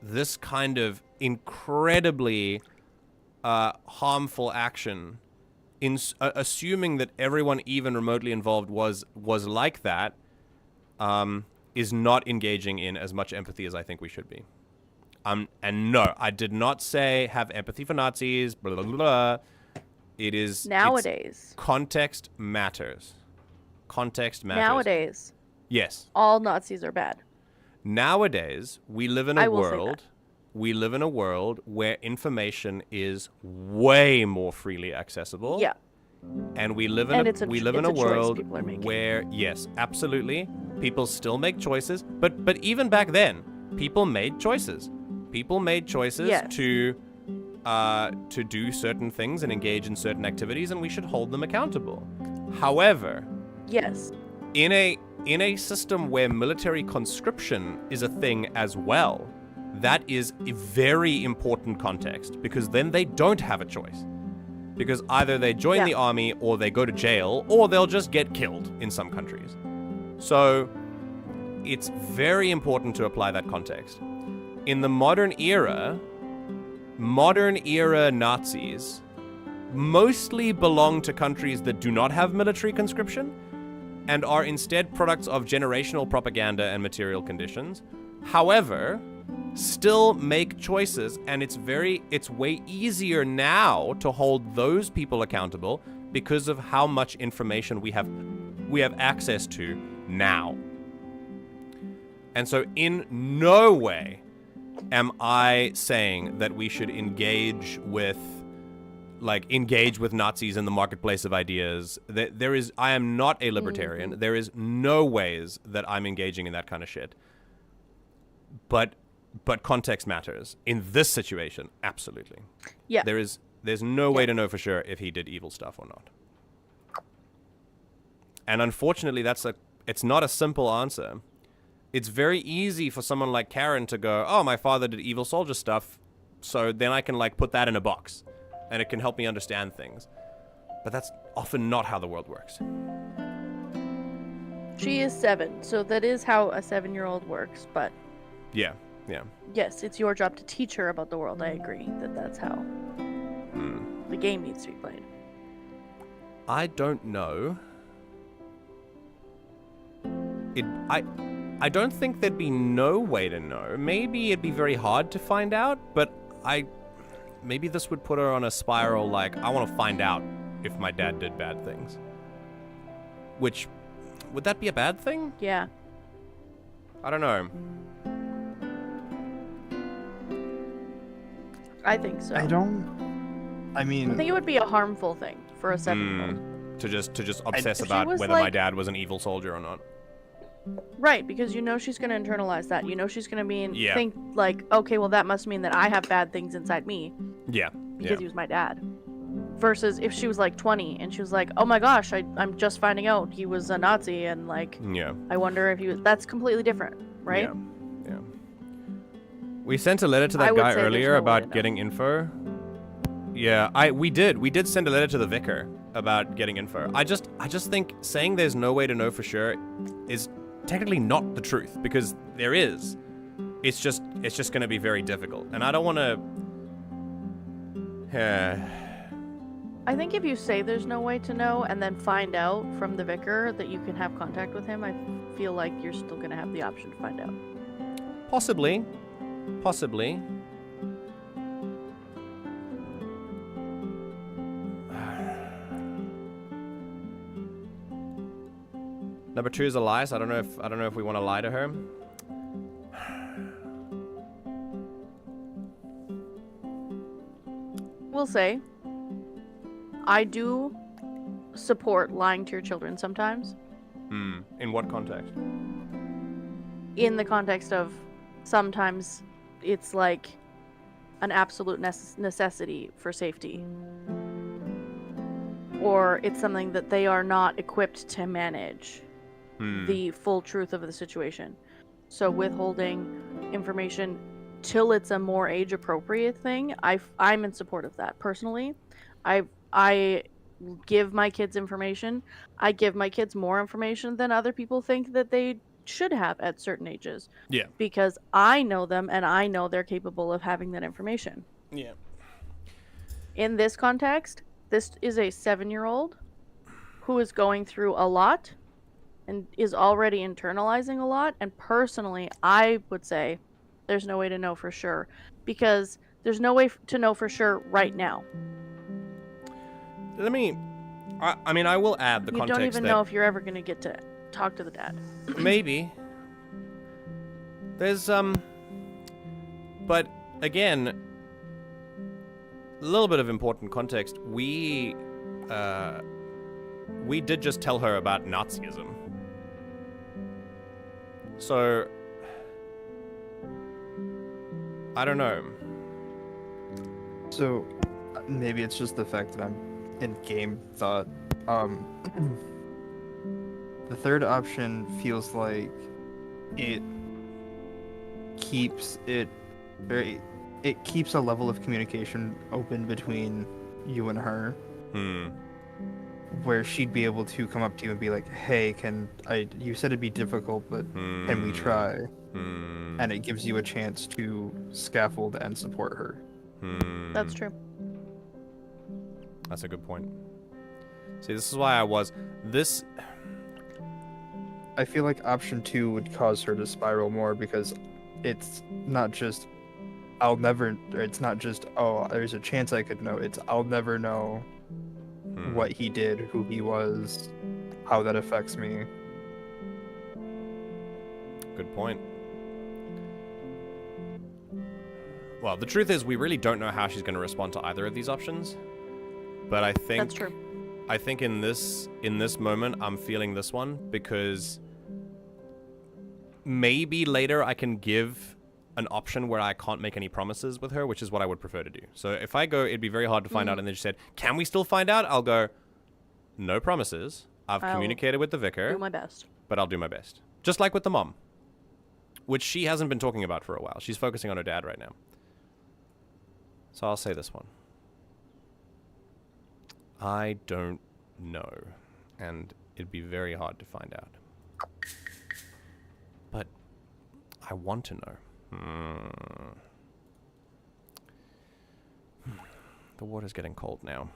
S1: this kind of incredibly harmful action, assuming that everyone even remotely involved was like that, is not engaging in as much empathy as I think we should be. And no, I did not say have empathy for Nazis, blah, blah, blah. It is...
S3: Nowadays.
S1: Context matters. Context matters.
S3: Nowadays.
S1: Yes.
S3: All Nazis are bad.
S1: Nowadays, we live in a world... We live in a world where information is way more freely accessible.
S3: Yeah.
S1: And we live in a world where, yes, absolutely, people still make choices. But even back then, people made choices. People made choices to do certain things and engage in certain activities, and we should hold them accountable. However,
S3: yes,
S1: in a system where military conscription is a thing as well, that is a very important context, because then they don't have a choice. Because either they join the army, or they go to jail, or they'll just get killed in some countries. So it's very important to apply that context. In the modern era Nazis mostly belong to countries that do not have military conscription and are instead products of generational propaganda and material conditions. However, still make choices, and it's way easier now to hold those people accountable because of how much information we have access to now. And so in no way am I saying that we should engage with Nazis in the marketplace of ideas. I am not a libertarian. There is no ways that I'm engaging in that kind of shit. But context matters. In this situation, absolutely.
S3: Yeah.
S1: There's no way to know for sure if he did evil stuff or not. And unfortunately, it's not a simple answer. It's very easy for someone like Karin to go, oh, my father did evil soldier stuff, so then I can put that in a box, and it can help me understand things. But that's often not how the world works.
S3: She is 7, so that is how a 7-year-old works, but...
S1: Yeah.
S3: Yes, it's your job to teach her about the world. I agree that's how the game needs to be played.
S1: I don't know. I don't think there'd be no way to know. Maybe it'd be very hard to find out, but maybe this would put her on a spiral I want to find out if my dad did bad things. Which, would that be a bad thing?
S3: Yeah.
S1: I don't know.
S3: I think so.
S4: I think
S3: it would be a harmful thing for a 7-year-old.
S1: To just obsess about whether my dad was an evil soldier or not.
S3: Right, because she's going to internalize that. She's going to think okay, well that must mean that I have bad things inside me.
S1: Yeah.
S3: Because he was my dad. Versus if she was 20 and she was like, oh my gosh, I'm just finding out he was a Nazi and I wonder if he was... That's completely different, right?
S1: Yeah. We sent a letter to that guy earlier about getting info. Yeah, we did send a letter to the vicar about getting info. I just think saying there's no way to know for sure is technically not the truth, because there is. It's just going to be very difficult, and I don't want to.
S3: I think if you say there's no way to know and then find out from the vicar that you can have contact with him, I feel like you're still going to have the option to find out.
S1: Possibly. Number 2 is Elias. I don't know if we want to lie to her.
S3: We'll say, I do support lying to your children sometimes.
S1: In what context?
S3: In the context of sometimes it's an absolute necessity for safety. Or it's something that they are not equipped to manage the full truth of the situation. So withholding information till it's a more age-appropriate thing, I'm in support of that. Personally, I give my kids information. I give my kids more information than other people think that they should have at certain ages.
S1: Yeah.
S3: Because I know them and I know they're capable of having that information.
S1: Yeah.
S3: In this context, this is a 7-year-old who is going through a lot and is already internalizing a lot. And personally, I would say there's no way to know for sure, because there's no way to know for sure right now.
S1: I will add the context.
S3: You don't even know if you're ever going to get to talk to the dad.
S1: Maybe. There's, but again, a little bit of important context. We did just tell her about Nazism. So, I don't know.
S4: So, maybe it's just the fact that I'm in game thought. The third option feels like it keeps a level of communication open between you and her. Where she'd be able to come up to you and be like, hey, you said it'd be difficult, but can we try? And it gives you a chance to scaffold and support her.
S3: That's true.
S1: That's a good point. See, this is why
S4: I feel like option 2 would cause her to spiral more, because it's not just, it's not just, oh, there's a chance I could know. It's, I'll never know. what he did, who he was, how that affects me.
S1: Good point. Well, the truth is we really don't know how she's going to respond to either of these options. But I think
S3: That's true.
S1: I think in this moment I'm feeling this one because maybe later I can give an option where I can't make any promises with her, which is what I would prefer to do. So if I go, it'd be very hard to find out, and then she said, can we still find out? I'll go, no promises. I'll communicated with the vicar.
S3: Do my best.
S1: But I'll do my best. Just like with the mom, which she hasn't been talking about for a while. She's focusing on her dad right now. So I'll say this one. I don't know, and it'd be very hard to find out. But I want to know. The water's getting cold now.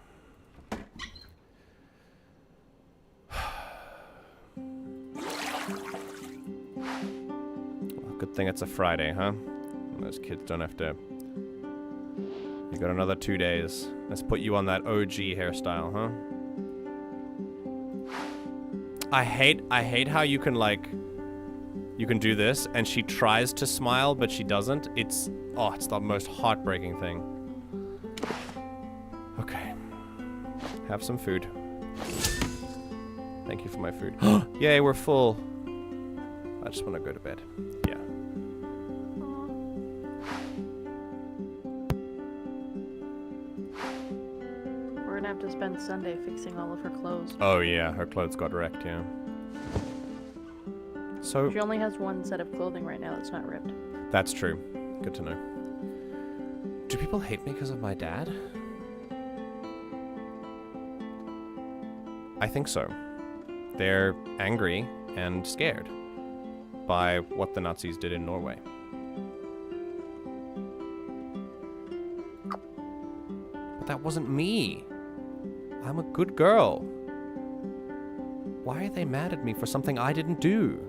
S1: Well, good thing it's a Friday, huh? Those kids don't have to... You got another 2 days. Let's put you on that OG hairstyle, huh? I hate how you can, like... You can do this, and she tries to smile, but she doesn't. It's the most heartbreaking thing. Okay. Have some food. Thank you for my food. Yay, we're full. I just want to go to bed. Yeah.
S3: We're gonna have to spend Sunday fixing all of her clothes.
S1: Oh, yeah. Her clothes got wrecked, yeah. So
S3: She only has one set of clothing right now that's not ripped.
S1: that's true. Good to know. Do people hate me because of my dad? I think so. They're angry and scared by what the Nazis did in Norway. But that wasn't me. I'm a good girl. Why are they mad at me for something I didn't do?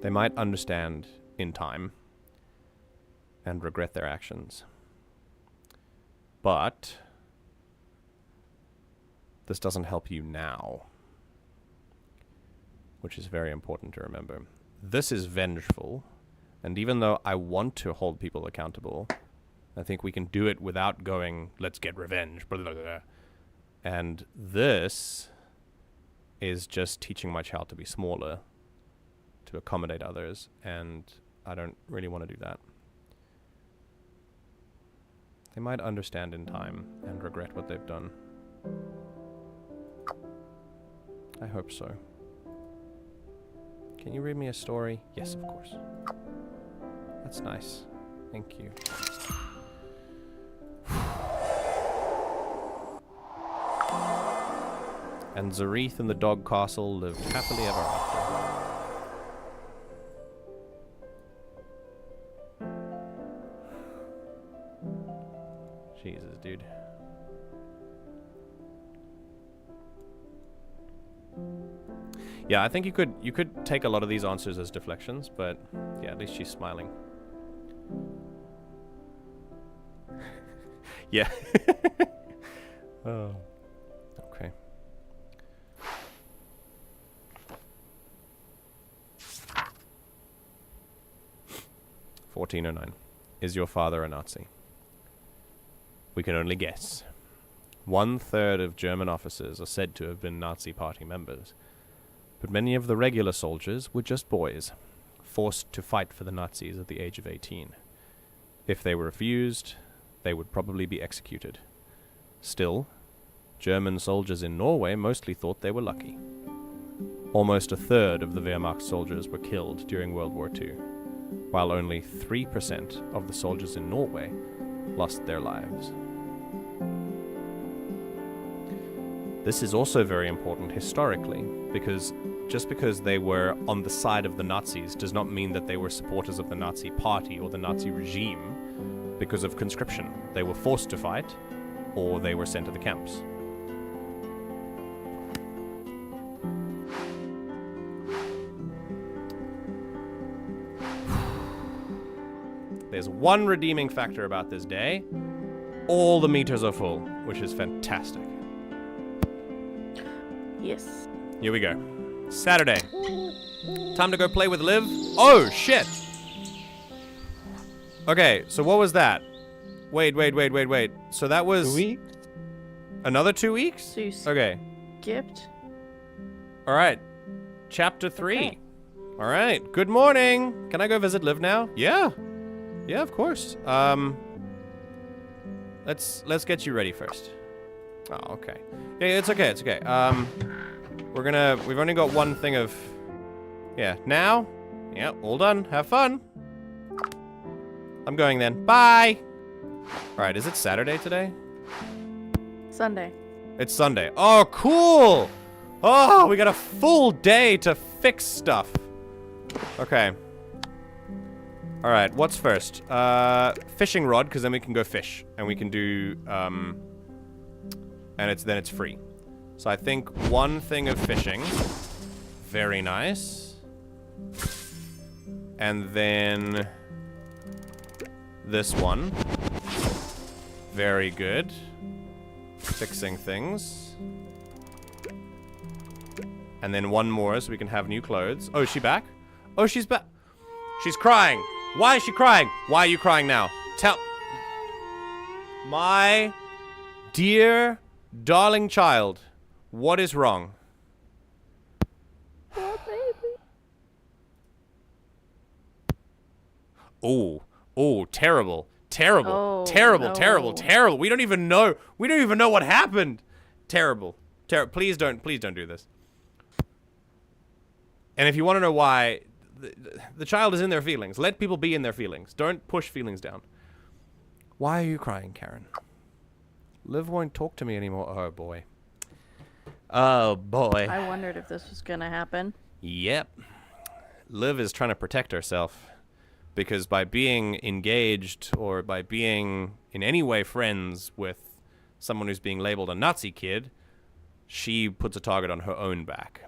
S1: They might understand in time and regret their actions. But this doesn't help you now, which is very important to remember. This is vengeful, and even though I want to hold people accountable, I think we can do it without going, let's get revenge, blah, blah, blah. And this is just teaching my child to be smaller, to accommodate others, and I don't really want to do that. They might understand in time and regret what they've done. I hope so. Can you read me a story? Yes, of course. That's nice. Thank you. And Zareth and the dog castle lived happily ever after. Jesus, dude. Yeah, I think you could take a lot of these answers as deflections, but yeah, at least she's smiling. Yeah. Oh. Okay. $14.09. Is your father a Nazi? We can only guess. 1/3 of German officers are said to have been Nazi Party members, but many of the regular soldiers were just boys, forced to fight for the Nazis at the age of 18. If they were refused, they would probably be executed. Still, German soldiers in Norway mostly thought they were lucky. Almost 1/3 of the Wehrmacht soldiers were killed during World War II, while only 3% of the soldiers in Norway lost their lives. This is also very important historically, because just because they were on the side of the Nazis does not mean that they were supporters of the Nazi Party or the Nazi regime because of conscription. They were forced to fight, or they were sent to the camps. There's one redeeming factor about this day. All the meters are full, which is fantastic.
S3: Yes.
S1: Here we go. Saturday. Time to go play with Liv. Oh, shit! Okay, so what was that? Wait. So that was...
S4: 2 weeks?
S1: Another 2 weeks?
S3: So you
S1: Okay.
S3: skipped?
S1: Alright. Chapter 3.
S3: Okay.
S1: Alright. Good morning! Can I go visit Liv now? Yeah. Yeah, of course. Let's get you ready first. Oh, okay. Yeah, it's okay, it's okay. We've only got one thing of... Yeah, now? Yeah, all done. Have fun. I'm going then. Bye! Alright, is it Saturday today?
S3: Sunday.
S1: It's Sunday. Oh, cool! Oh, we got a full day to fix stuff. Okay. Alright, what's first? Fishing rod, because then we can go fish. And we can do, and then it's free. So I think one thing of fishing. Very nice. And then this one. Very good. Fixing things. And then one more so we can have new clothes. Oh, is she back? Oh, she's back. She's crying. Why is she crying? Why are you crying now? Tell... My dear, darling child, what is wrong?
S3: Poor baby.
S1: Oh, terrible. Terrible.
S3: Oh,
S1: terrible,
S3: no.
S1: terrible. We don't even know what happened. Terrible. Please don't do this. And if you want to know why, the child is in their feelings. Let people be in their feelings. Don't push feelings down. Why are you crying, Karin? Liv won't talk to me anymore. Oh, boy. Oh, boy.
S3: I wondered if this was gonna happen.
S1: Yep. Liv is trying to protect herself. Because by being engaged or by being in any way friends with someone who's being labeled a Nazi kid, she puts a target on her own back.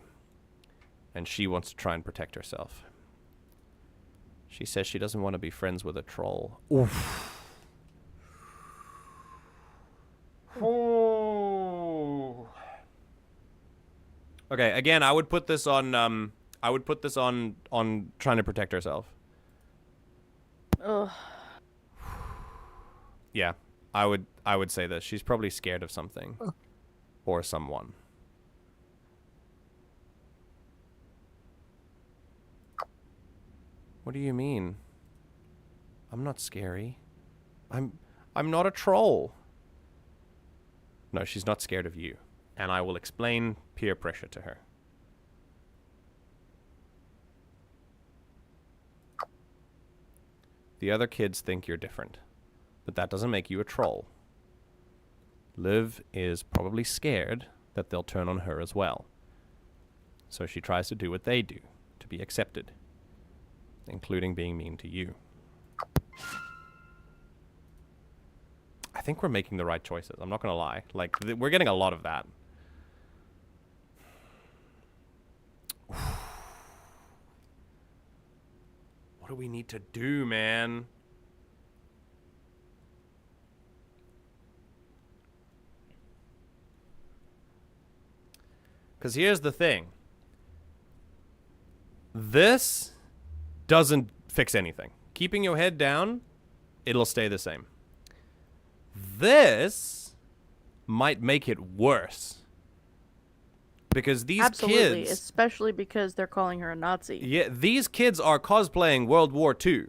S1: And she wants to try and protect herself. She says she doesn't want to be friends with a troll. Oof. Oh. Okay, again, I would put this on trying to protect herself.
S3: Ugh.
S1: Yeah, I would say this. She's probably scared of something or someone. What do you mean? I'm not scary. I'm not a troll. No, she's not scared of you. And I will explain peer pressure to her. The other kids think you're different, but that doesn't make you a troll. Liv is probably scared that they'll turn on her as well. So she tries to do what they do to be accepted, including being mean to you. I think we're making the right choices. I'm not going to lie. Like, we're getting a lot of that. What do we need to do, man? Because here's the thing. This doesn't fix anything. Keeping your head down, it'll stay the same. This might make it worse. Because these
S3: Absolutely,
S1: kids...
S3: especially because they're calling her a Nazi.
S1: Yeah, these kids are cosplaying World War II.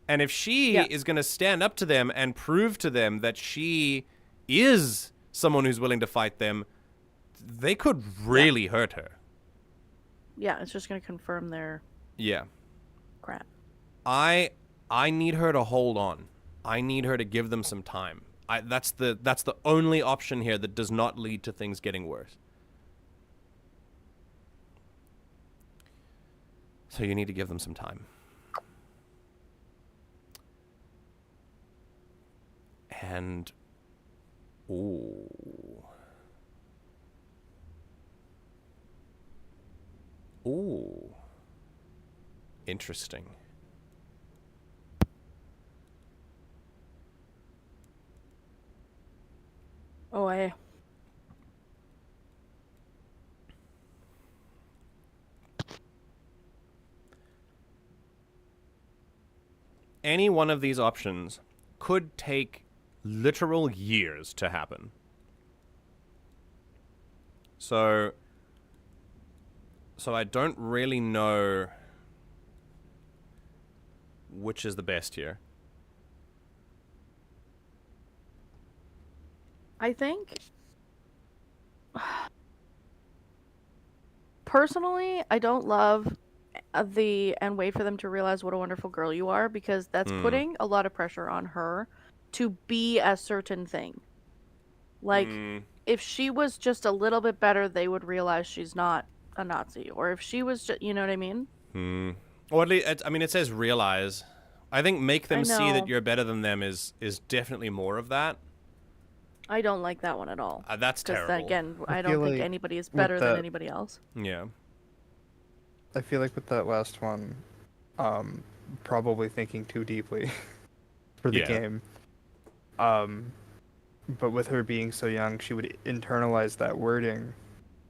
S1: And if she is going to stand up to them and prove to them that she is someone who's willing to fight them, they could really hurt her.
S3: Yeah, it's just going to confirm their crap.
S1: I need her to hold on. I need her to give them some time. That's the only option here that does not lead to things getting worse. So you need to give them some time. And ooh. Interesting. any one of these options could take literal years to happen. So I don't really know which is the best here.
S3: I think personally, I don't love and wait for them to realize what a wonderful girl you are, because that's putting a lot of pressure on her to be a certain thing. Like, if she was just a little bit better, they would realize she's not a Nazi. Or if she was just, you know what I mean?
S1: Or at least, I mean, it says realize. I think make them see that you're better than them is definitely more of that.
S3: I don't like that one at all.
S1: That's terrible.
S3: Because, again, I don't think anybody is better than anybody else.
S1: Yeah.
S4: I feel like with that last one, probably thinking too deeply for the game. But with her being so young, she would internalize that wording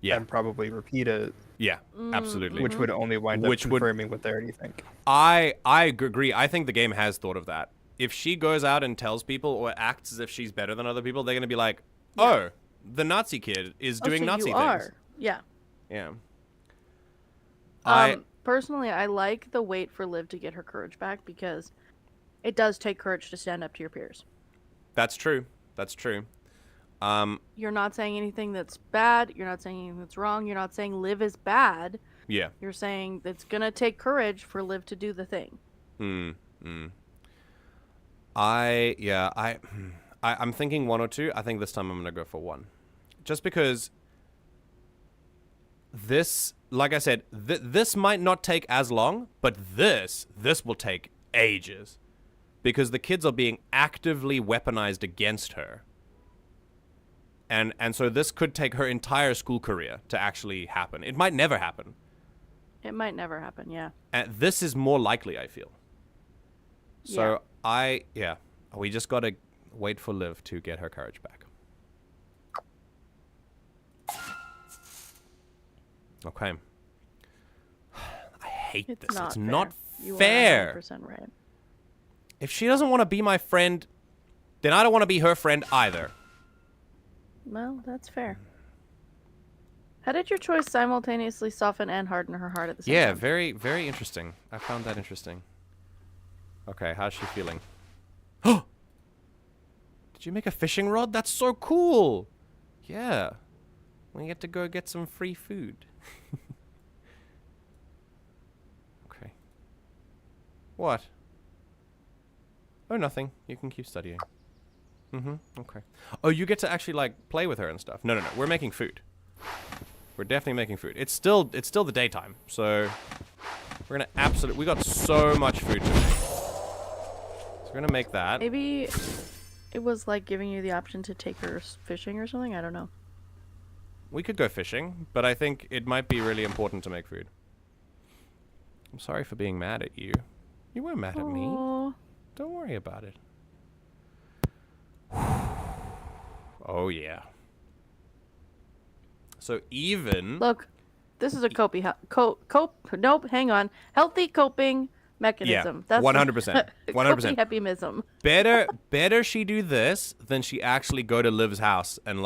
S4: and probably repeat it.
S1: Yeah, absolutely.
S4: Which would only wind up confirming what they already think.
S1: I agree. I think the game has thought of that. If she goes out and tells people or acts as if she's better than other people, they're going to be like, oh, the Nazi kid is doing
S3: so
S1: Nazi
S3: you
S1: things.
S3: Are. Yeah.
S1: Yeah.
S3: Personally, I like the wait for Liv to get her courage back, because it does take courage to stand up to your peers.
S1: That's true. That's true.
S3: You're not saying anything that's bad. You're not saying anything that's wrong. You're not saying Liv is bad.
S1: Yeah.
S3: You're saying it's going to take courage for Liv to do the thing.
S1: I'm thinking one or two. I think this time I'm going to go for one. Just because this, like I said, this might not take as long, but this will take ages. Because the kids are being actively weaponized against her. And so this could take her entire school career to actually happen. It might never happen.
S3: It might never happen, yeah.
S1: And this is more likely, I feel. So we just got to wait for Liv to get her courage back. Okay. I hate this. It's not fair.
S3: You are 100% right.
S1: If she doesn't want to be my friend, then I don't want to be her friend either.
S3: Well, that's fair. How did your choice simultaneously soften and harden her heart at the same time?
S1: Yeah, very, very interesting. I found that interesting. Okay, how's she feeling? Oh! Did you make a fishing rod? That's so cool! Yeah. We get to go get some free food. Okay. What? Oh, nothing. You can keep studying. Okay. Oh, you get to actually, like, play with her and stuff. No. We're making food. We're definitely making food. It's still the daytime, so we're gonna we got so much food to make. So we're gonna make that.
S3: Maybe it was like giving you the option to take her fishing or something. I don't know.
S1: We could go fishing, but I think it might be really important to make food. I'm sorry for being mad at you. You weren't mad at me. Don't worry about it. Oh yeah. So even
S3: look, this is a nope, hang on. Healthy coping mechanism.
S1: Yeah, 100%. 100%.
S3: Happyism.
S1: Better she do this than she actually go to Liv's house and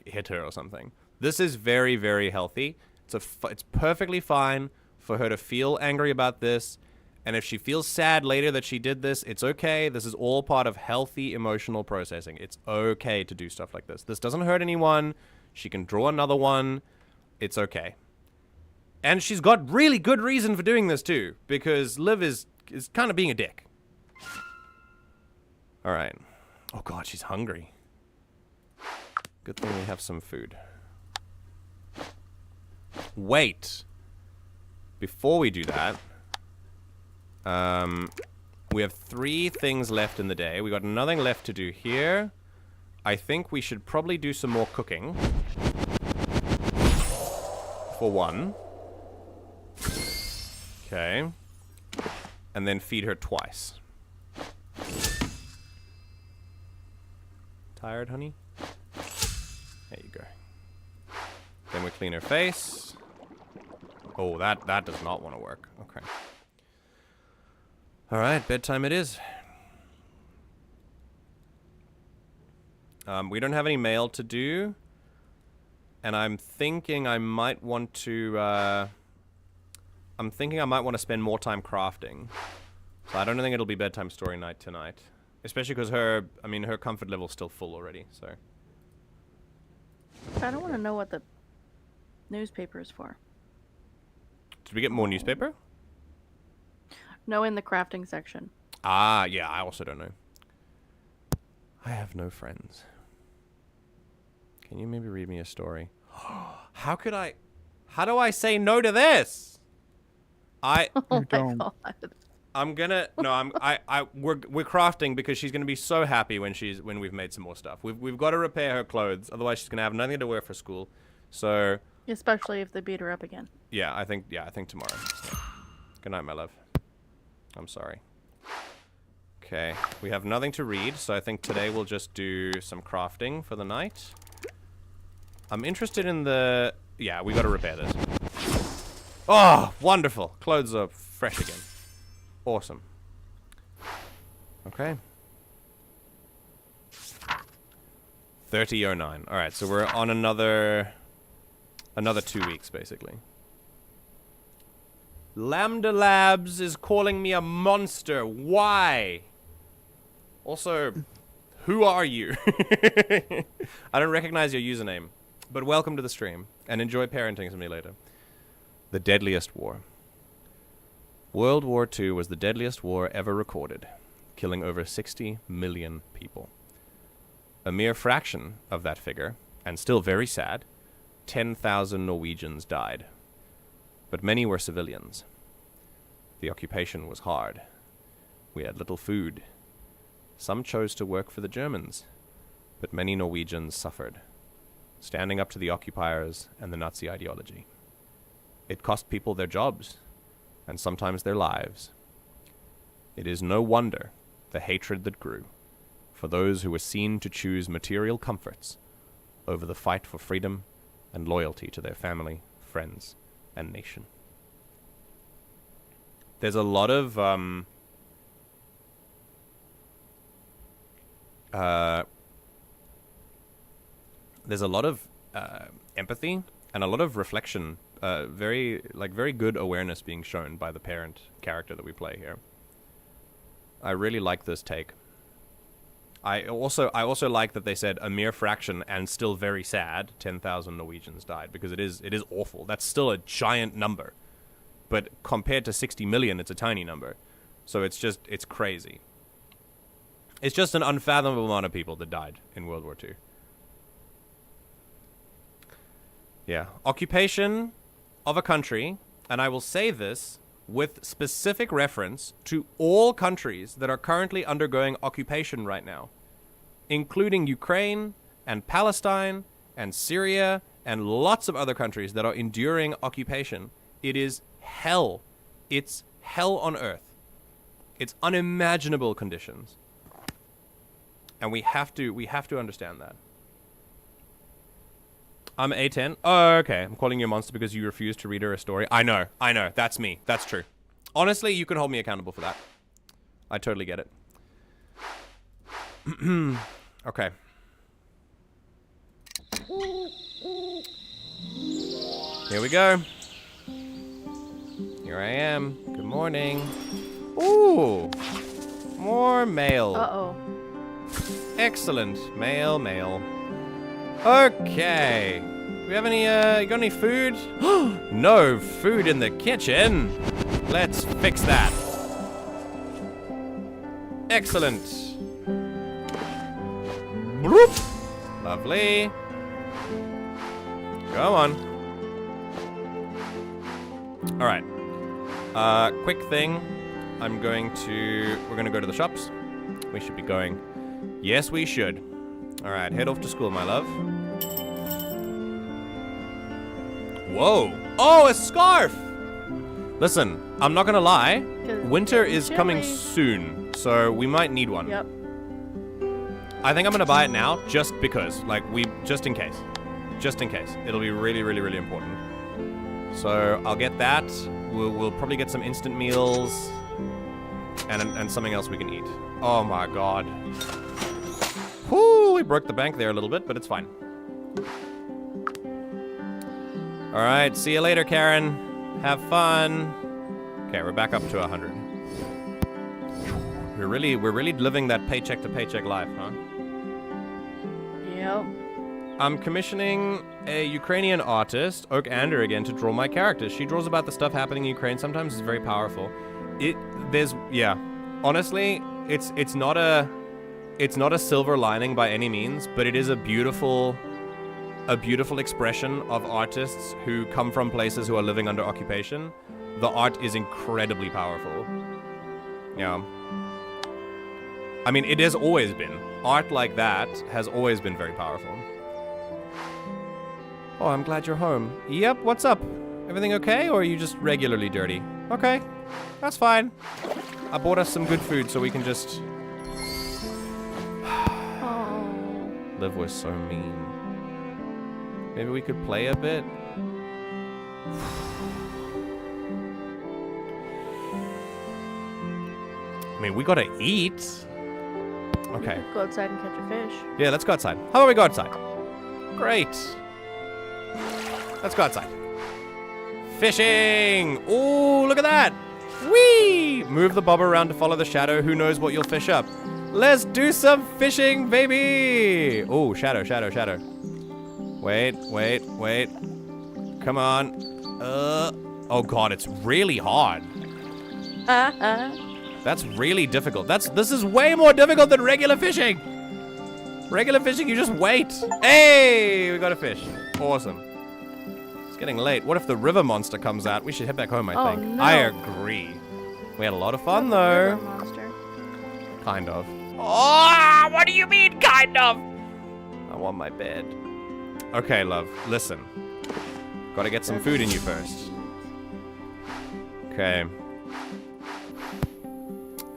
S1: hit her or something. This is very, very healthy. It's perfectly fine for her to feel angry about this. And if she feels sad later that she did this, it's okay. This is all part of healthy emotional processing. It's okay to do stuff like this. This doesn't hurt anyone. She can draw another one. It's okay. And she's got really good reason for doing this too, because Liv is kind of being a dick. All right. Oh God, she's hungry. Good thing we have some food. Wait. Before we do that, we have 3 things left in the day. We got nothing left to do here. I think we should probably do some more cooking. For one. Okay. And then feed her twice. Tired, honey? There you go. Then we clean her face. Oh, that does not want to work. Okay. Alright, bedtime it is. We don't have any mail to do. And I'm thinking I might want to, spend more time crafting. So I don't think it'll be bedtime story night tonight. Especially because her comfort level's still full already, so.
S3: I don't want to know what the newspaper is for.
S1: Did we get more newspaper?
S3: No, in the crafting section.
S1: Ah, yeah, I also don't know. I have no friends. Can you maybe read me a story? How do I say no to this?
S3: Oh my
S4: don't.
S3: god.
S1: We're crafting because she's gonna be so happy when we've made some more stuff. We've got to repair her clothes, otherwise she's gonna have nothing to wear for school. So.
S3: Especially if they beat her up again.
S1: Yeah, I think tomorrow. So. Good night, my love. I'm sorry. Okay, we have nothing to read, so I think today we'll just do some crafting for the night. I'm interested in the... Yeah, we gotta repair this. Oh, wonderful. Clothes are fresh again. Awesome. Okay. 30:09. Alright, so we're on another 2 weeks, basically. Lambda Labs is calling me a monster. Why? Also, who are you? I don't recognize your username. But welcome to the stream, and enjoy Parenting Simulator. The deadliest war. World War II was the deadliest war ever recorded, killing over 60 million people. A mere fraction of that figure, and still very sad, 10,000 Norwegians died. But many were civilians. The occupation was hard. We had little food. Some chose to work for the Germans, but many Norwegians suffered, standing up to the occupiers and the Nazi ideology. It cost people their jobs, and sometimes their lives. It is no wonder the hatred that grew for those who were seen to choose material comforts over the fight for freedom and loyalty to their family, friends, and nation. There's a lot of empathy and a lot of reflection, very good awareness being shown by the parent character that we play here. I really like this take. I also like that they said a mere fraction and still very sad 10,000 Norwegians died, because it is awful. That's still a giant number. But compared to 60 million, it's a tiny number. So it's crazy. It's just an unfathomable amount of people that died in World War II. Yeah. Occupation of a country, and I will say this with specific reference to all countries that are currently undergoing occupation right now, including Ukraine and Palestine and Syria and lots of other countries that are enduring occupation. It is hell. It's hell on earth. It's unimaginable conditions. And we have to understand that. I'm A10. Oh, okay. I'm calling you a monster because you refused to read her a story. I know. That's me. That's true. Honestly, you can hold me accountable for that. I totally get it. Okay. Here we go. Here I am. Good morning. Ooh. More mail.
S3: Uh-oh.
S1: Excellent. Mail. Okay. Do we have any, you got any food? No food in the kitchen. Let's fix that. Excellent. Bloop. Lovely. Go on. Alright. Quick thing. We're gonna go to the shops. We should be going. Yes, we should. Alright, head off to school, my love. Whoa. Oh, a scarf! Listen, I'm not gonna lie. Winter is coming soon, so we might need one.
S3: Yep.
S1: I think I'm gonna buy it now, just because. Just in case. Just in case. It'll be really, really, really important. So, I'll get that. We'll probably get some instant meals. And something else we can eat. Oh my god. Whoo, we broke the bank there a little bit, but it's fine. Alright, see you later, Karin. Have fun. Okay, we're back up to 100. We're really living that paycheck to paycheck life, huh?
S3: Yep.
S1: I'm commissioning a Ukrainian artist, Oak Ander again, to draw my characters. She draws about the stuff happening in Ukraine. Sometimes it's very powerful. Honestly, it's not a silver lining by any means, but it is a beautiful expression of artists who come from places who are living under occupation. The art is incredibly powerful. Yeah. I mean, it has always been. Art like that has always been very powerful. Oh, I'm glad you're home. Yep, what's up? Everything okay, or are you just regularly dirty? Okay, that's fine. I bought us some good food so we can just...
S3: Oh.
S1: Liv was so mean. Maybe we could play a bit? I mean, we gotta eat. Okay.
S3: Go outside and catch a fish.
S1: Yeah, let's go outside. How about we go outside? Great. Let's go outside. Fishing! Ooh, look at that! Whee! Move the bob around to follow the shadow. Who knows what you'll fish up? Let's do some fishing, baby! Ooh, shadow. Wait. Come on. Oh god, it's really hard. That's really difficult. This is way more difficult than regular fishing. Regular fishing, you just wait. Hey, we got a fish. Awesome. It's getting late. What if the river monster comes out? We should head back home, I think.
S3: No.
S1: I agree. We had a lot of fun, though.
S3: River monster.
S1: Kind of. Oh, what do you mean, kind of? I want my bed. Okay, love. Listen. Gotta get some food in you first. Okay.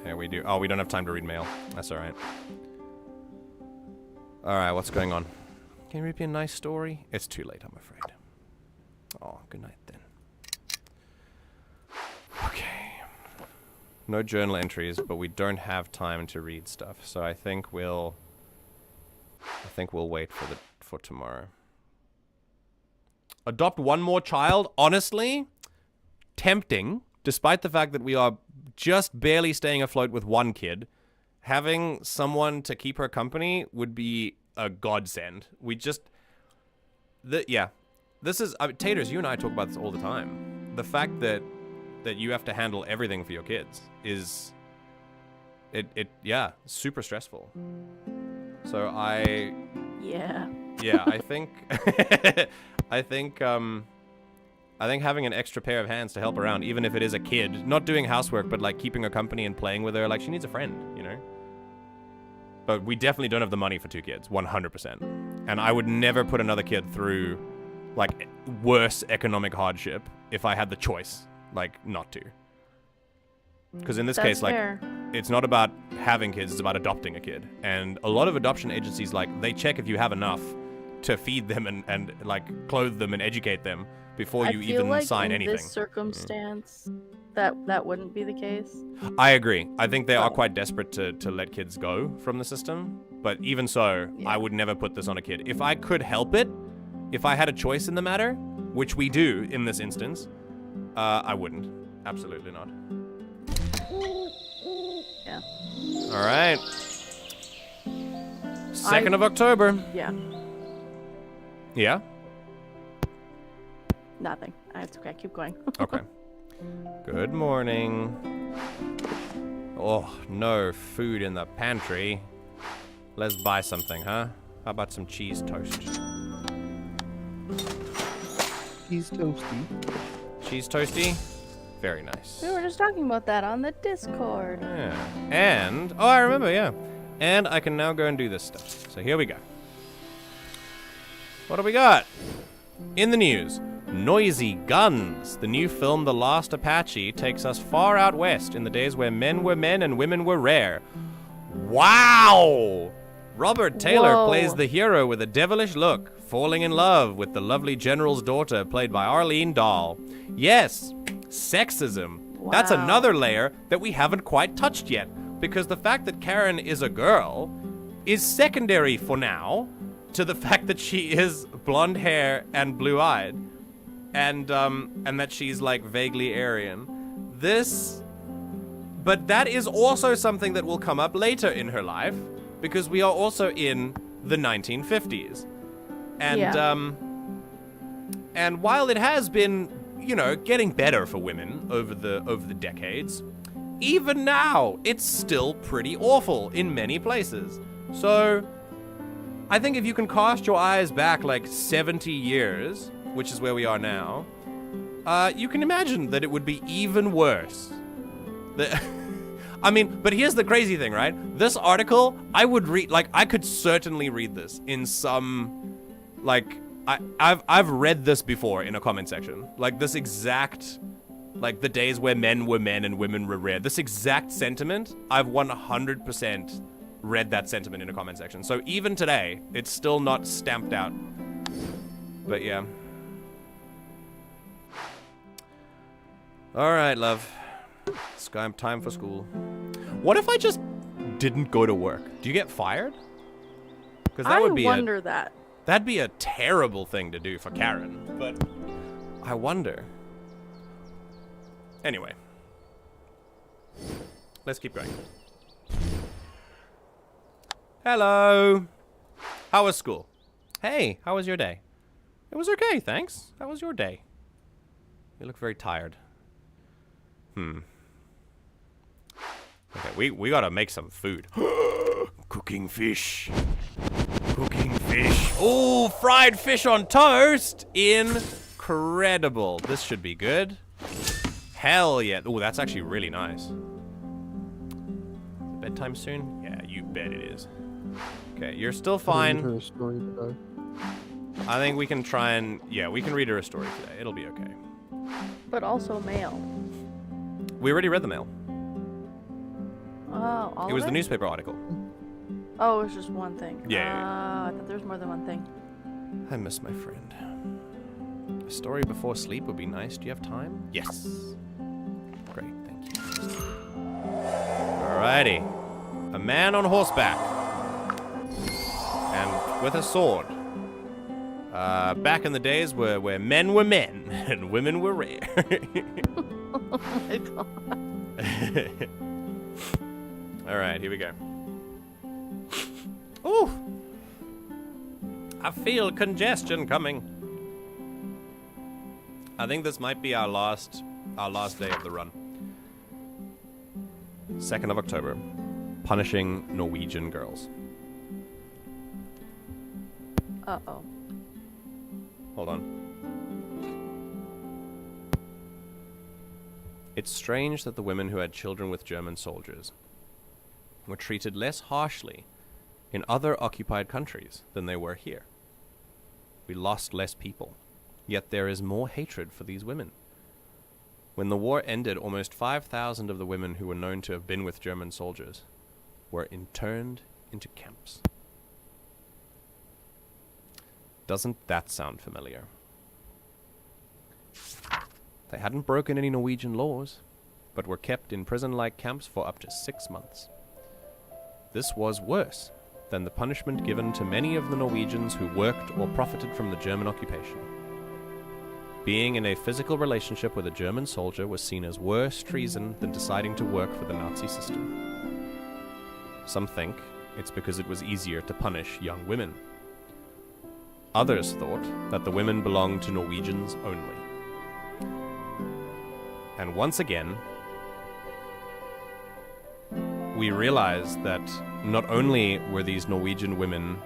S1: Here we do. Oh, we don't have time to read mail. That's alright. Alright, what's going on? Can you read me a nice story? It's too late, I'm afraid. Oh, good night then. Okay. No journal entries, but we don't have time to read stuff, so I think we'll wait for tomorrow. Adopt one more child? Honestly, tempting, despite the fact that we are just barely staying afloat with one kid. Having someone to keep her company would be a godsend. This is, Taters, you and I talk about this all the time. The fact that you have to handle everything for your kids is, super stressful. So
S3: Yeah,
S1: I think, I think having an extra pair of hands to help around, even if it is a kid, not doing housework, but like keeping her company and playing with her, like she needs a friend, you know? But we definitely don't have the money for 2 kids, 100%. And I would never put another kid through, like, worse economic hardship if I had the choice, like, not to. Because in this case, like, it's not about having kids, it's about adopting a kid. And a lot of adoption agencies, like, they check if you have enough to feed them and like, clothe them and educate them before you even sign anything.
S3: In this circumstance, that wouldn't be the case.
S1: I agree. I think they are quite desperate to let kids go from the system. But even so, I would never put this on a kid. If I could help it, if I had a choice in the matter, which we do in this instance, I wouldn't. Absolutely not.
S3: Yeah.
S1: All right. 2nd of October.
S3: Yeah.
S1: Yeah?
S3: Nothing. It's okay. Keep going.
S1: Okay. Good morning. Oh, no food in the pantry. Let's buy something, huh? How about some cheese toast?
S4: Cheese toasty.
S1: Cheese toasty? Very nice.
S3: We were just talking about that on the Discord.
S1: Yeah. And, oh, I remember, yeah. And I can now go and do this stuff. So here we go. What do we got? In the news, Noisy Guns. The new film The Last Apache takes us far out west in the days where men were men and women were rare. Wow! Robert Taylor plays the hero with a devilish look, falling in love with the lovely general's daughter played by Arlene Dahl. Yes, sexism. That's another layer that we haven't quite touched yet. Because the fact that Karin is a girl is secondary for now to the fact that she is blonde hair and blue-eyed. And that she's, like, vaguely Aryan. But that is also something that will come up later in her life. Because we are also in the 1950s. And, and while it has been, you know, getting better for women over the decades, even now, it's still pretty awful in many places. So, I think if you can cast your eyes back like 70 years, which is where we are now, you can imagine that it would be even worse. I mean, but here's the crazy thing, right? This article, I would read, like, I could certainly read this in some, like, I've read this before in a comment section. Like, this exact... Like, the days where men were men and women were rare. This exact sentiment, I've 100% read that sentiment in a comment section. So even today, it's still not stamped out. But yeah. Alright, love. It's time for school. What if I just didn't go to work? Do you get fired? Because that would be
S3: that.
S1: That'd be a terrible thing to do for Karin. But I wonder... Anyway. Let's keep going. Hello. How was school? Hey, how was your day? It was okay, thanks. How was your day? You look very tired. Okay, we gotta make some food. Cooking fish. Cooking fish. Oh, fried fish on toast. Incredible. This should be good. Hell yeah. Oh, that's actually really nice. Bedtime soon? Yeah, you bet it is. Okay, you're still fine.
S4: Her a story today.
S1: I think we can try and... Yeah, we can read her a story today. It'll be okay.
S3: But also mail.
S1: We already read the mail.
S3: Oh, all
S1: It was
S3: of
S1: the newspaper article.
S3: Oh, it was just one thing.
S1: Yeah.
S3: I thought there was more than one thing.
S1: I miss my friend. A story before sleep would be nice. Do you have time? Yes. Great, thank you. Alrighty. A man on horseback. And with a sword. Back in the days where men were men and women were rare.
S3: Oh my god.
S1: Alright, here we go. Ooh! I feel congestion coming. I think this might be our last day of the run. 2nd of October. Punishing Norwegian girls.
S3: Uh-oh.
S1: Hold on. It's strange that the women who had children with German soldiers were treated less harshly in other occupied countries than they were here. We lost less people, yet there is more hatred for these women. When the war ended, almost 5,000 of the women who were known to have been with German soldiers were interned into camps. Doesn't that sound familiar? They hadn't broken any Norwegian laws, but were kept in prison-like camps for up to 6 months. This was worse than the punishment given to many of the Norwegians who worked or profited from the German occupation. Being in a physical relationship with a German soldier was seen as worse treason than deciding to work for the Nazi system. Some think it's because it was easier to punish young women. Others thought that the women belonged to Norwegians only. And once again, we realize that not only were these Norwegian women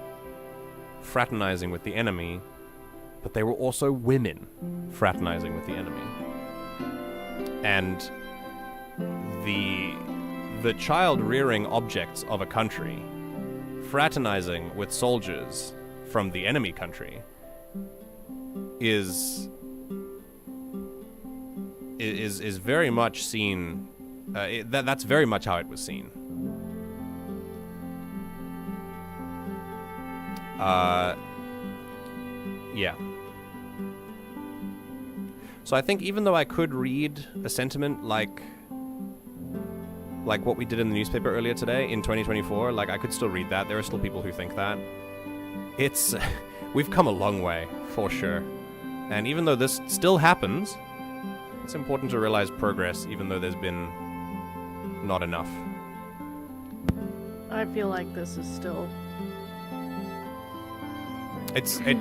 S1: fraternizing with the enemy, but they were also women fraternizing with the enemy. And the child-rearing objects of a country fraternizing with soldiers from the enemy country is very much seen. That's very much how it was seen. Yeah. So I think even though I could read a sentiment like what we did in the newspaper earlier today in 2024, like I could still read that. There are still people who think that. It's we've come a long way, for sure. And even though this still happens, it's important to realize progress, even though there's been not enough.
S3: I feel like this is still.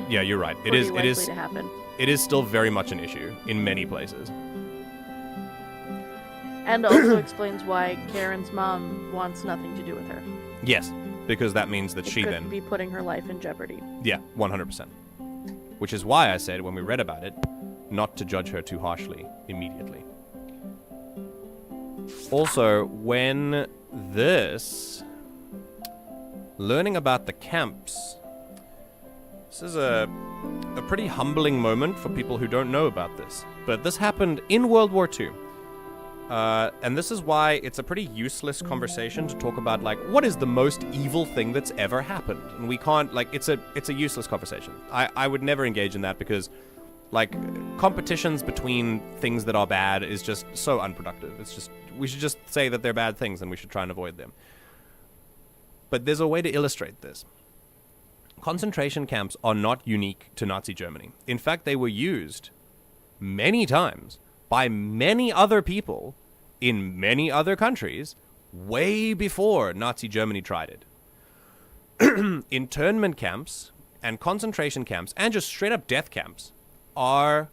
S1: Yeah, you're right. It
S3: likely
S1: is
S3: to happen.
S1: It is still very much an issue in many places.
S3: And also explains why Karen's mom wants nothing to do with her.
S1: Yes, because that means that she
S3: could
S1: then
S3: be putting her life in jeopardy.
S1: Yeah, 100%. Which is why I said when we read about it, not to judge her too harshly immediately. Also, when learning about the camps, this is a pretty humbling moment for people who don't know about this. But this happened in World War II. And this is why it's a pretty useless conversation to talk about, like, what is the most evil thing that's ever happened? And we can't, like, it's a useless conversation. I would never engage in that because, like, competitions between things that are bad is just so unproductive. It's just, we should just say that they're bad things and we should try and avoid them. But there's a way to illustrate this. Concentration camps are not unique to Nazi Germany. In fact, they were used many times by many other people in many other countries way before Nazi Germany tried it. Internment camps and concentration camps and just straight up death camps are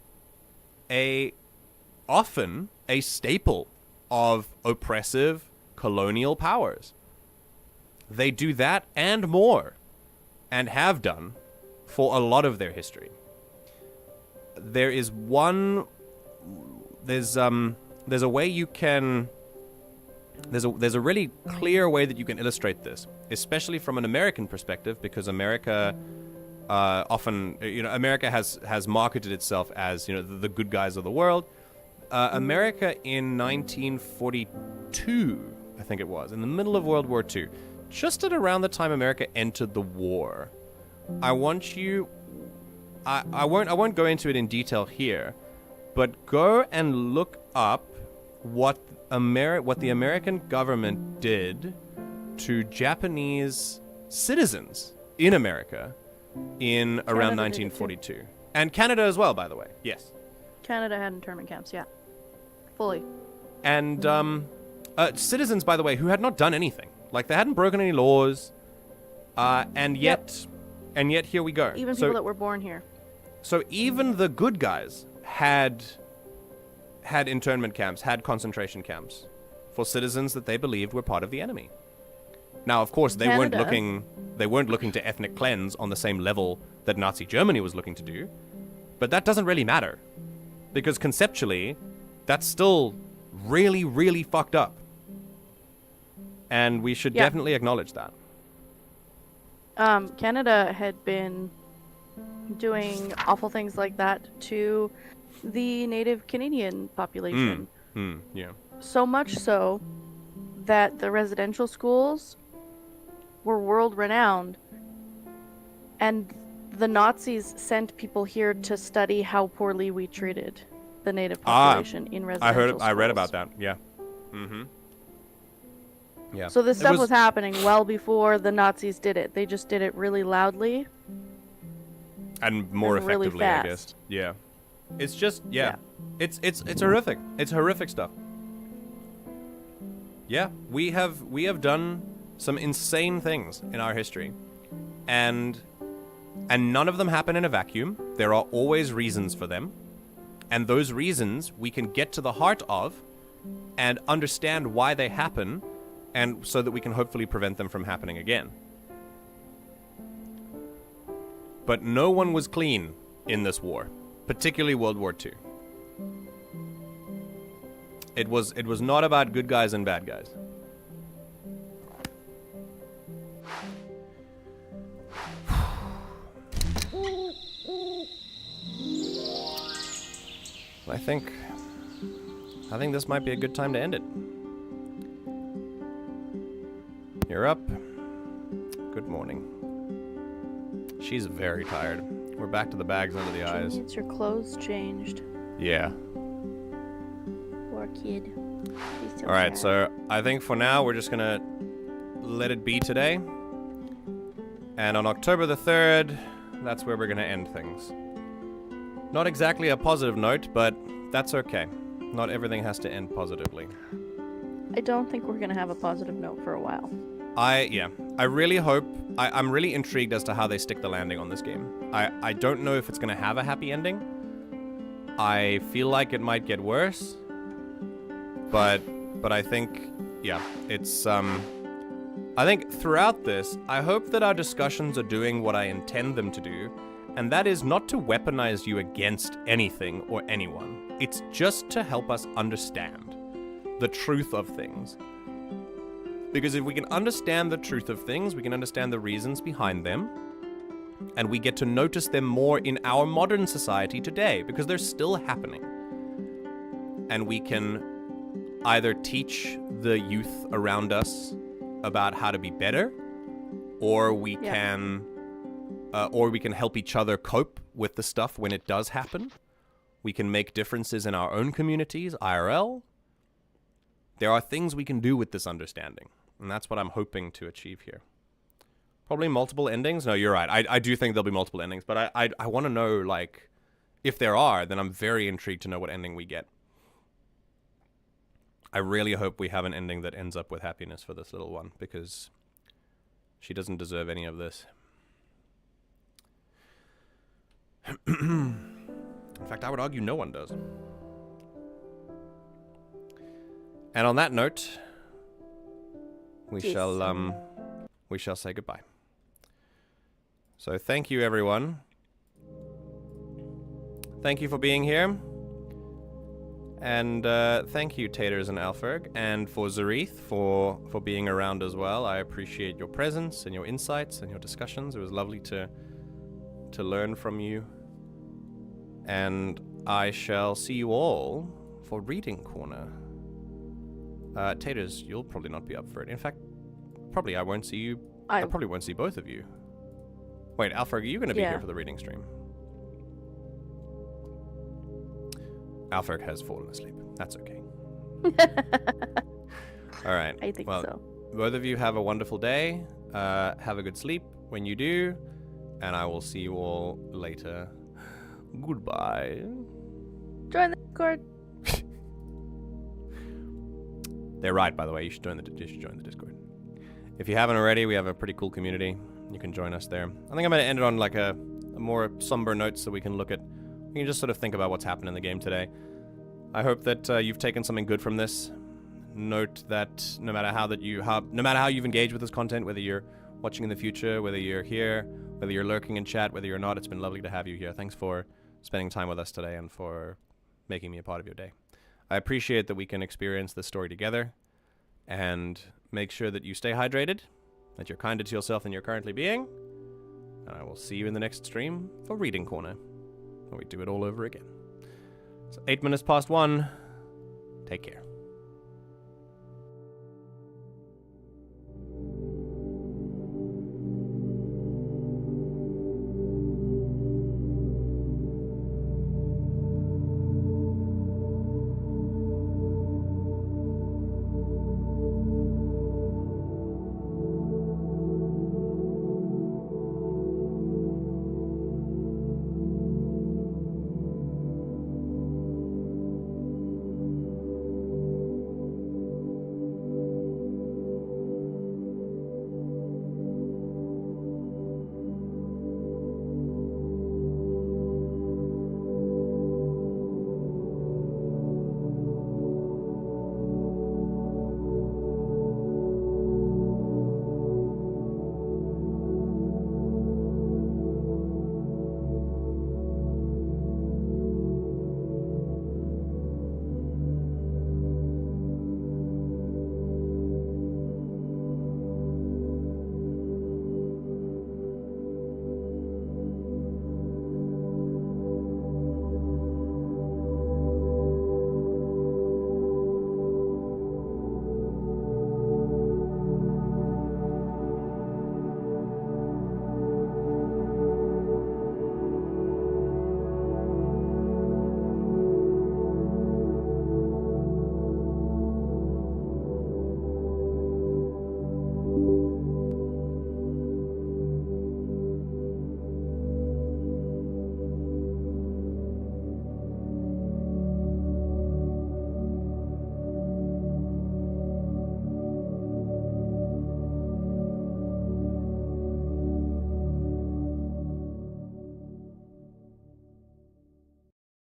S1: often a staple of oppressive colonial powers. They do that and more, and have done for a lot of their history. There's a way you can. There's a really clear way that you can illustrate this, especially from an American perspective, because America often, America has marketed itself as, the good guys of the world. America in 1942, I think it was, in the middle of World War II, just at around the time America entered the war. I won't go into it in detail here, but go and look up what the American government did to Japanese citizens in America in around 1942. And Canada as well, by the way. Yes.
S3: Canada had internment camps, yeah. Fully.
S1: And citizens, by the way, who had not done anything. Like, they hadn't broken any laws, and yet here we go.
S3: Even people that were born here.
S1: So even the good guys had internment camps, had concentration camps for citizens that they believed were part of the enemy. Now, of course, they weren't looking to ethnic cleanse on the same level that Nazi Germany was looking to do, but that doesn't really matter, because conceptually, that's still really, really fucked up. And we should definitely acknowledge that.
S3: Canada had been doing awful things like that to the native Canadian population.
S1: Yeah.
S3: So much so that the residential schools were world-renowned, and the Nazis sent people here to study how poorly we treated the native population in residential schools.
S1: I read about that, yeah. Mm-hmm. Yeah.
S3: So this stuff was happening well before the Nazis did it. They just did it really loudly.
S1: And more effectively,
S3: really fast.
S1: I guess. Yeah. It's just, yeah. It's horrific. It's horrific stuff. Yeah, we have done some insane things in our history. And none of them happen in a vacuum. There are always reasons for them. And those reasons we can get to the heart of and understand why they happen, and so that we can hopefully prevent them from happening again. But no one was clean in this war, particularly World War II. It was not about good guys and bad guys. I think this might be a good time to end it. You're up. Good morning. She's very tired. We're back to the bags under the eyes.
S3: She needs your clothes changed.
S1: Yeah.
S3: Poor kid. He's so
S1: Alright,
S3: sad.
S1: so I think for now we're just gonna let it be today. And on October the 3rd, that's where we're gonna end things. Not exactly a positive note, but that's okay. Not everything has to end positively.
S3: I don't think we're gonna have a positive note for a while.
S1: I really hope... I'm really intrigued as to how they stick the landing on this game. I don't know if it's gonna have a happy ending. I feel like it might get worse. But I think, yeah, it's, I think throughout this, I hope that our discussions are doing what I intend them to do, and that is not to weaponize you against anything or anyone. It's just to help us understand the truth of things. Because if we can understand the truth of things, we can understand the reasons behind them, and we get to notice them more in our modern society today, because they're still happening. And we can either teach the youth around us about how to be better, or we can help each other cope with the stuff when it does happen. We can make differences in our own communities, IRL. There are things we can do with this understanding, and that's what I'm hoping to achieve here. Probably multiple endings? No, you're right. I do think there'll be multiple endings, but I want to know, like, if there are, then I'm very intrigued to know what ending we get. I really hope we have an ending that ends up with happiness for this little one, because she doesn't deserve any of this. In fact, I would argue no one does. And on that note, we shall say goodbye. So thank you, everyone. Thank you for being here. And thank you, Taters and Alferg, and for Zareth for being around as well. I appreciate your presence and your insights and your discussions. It was lovely to learn from you. And I shall see you all for Reading Corner. Taters, you'll probably not be up for it. In fact, probably I won't see you. I probably won't see both of you. Wait, Alferg, are you going to be here for the reading stream? Alferg has fallen asleep. That's okay. All right.
S3: I think so.
S1: Both of you have a wonderful day. Have a good sleep when you do. And I will see you all later. Goodbye.
S3: Join the Discord.
S1: They're right, by the way. You should join the Discord. If you haven't already, we have a pretty cool community. You can join us there. I think I'm going to end it on like a more somber note so we can look at... You can just sort of think about what's happened in the game today. I hope that you've taken something good from this. Note that no matter how you've engaged with this content, whether you're watching in the future, whether you're here, whether you're lurking in chat, whether you're not, it's been lovely to have you here. Thanks for spending time with us today and for making me a part of your day. I appreciate that we can experience this story together, and make sure that you stay hydrated, that you're kinder to yourself than you're currently being, and I will see you in the next stream for Reading Corner. We do it all over again. So 8 minutes past 1. Take care.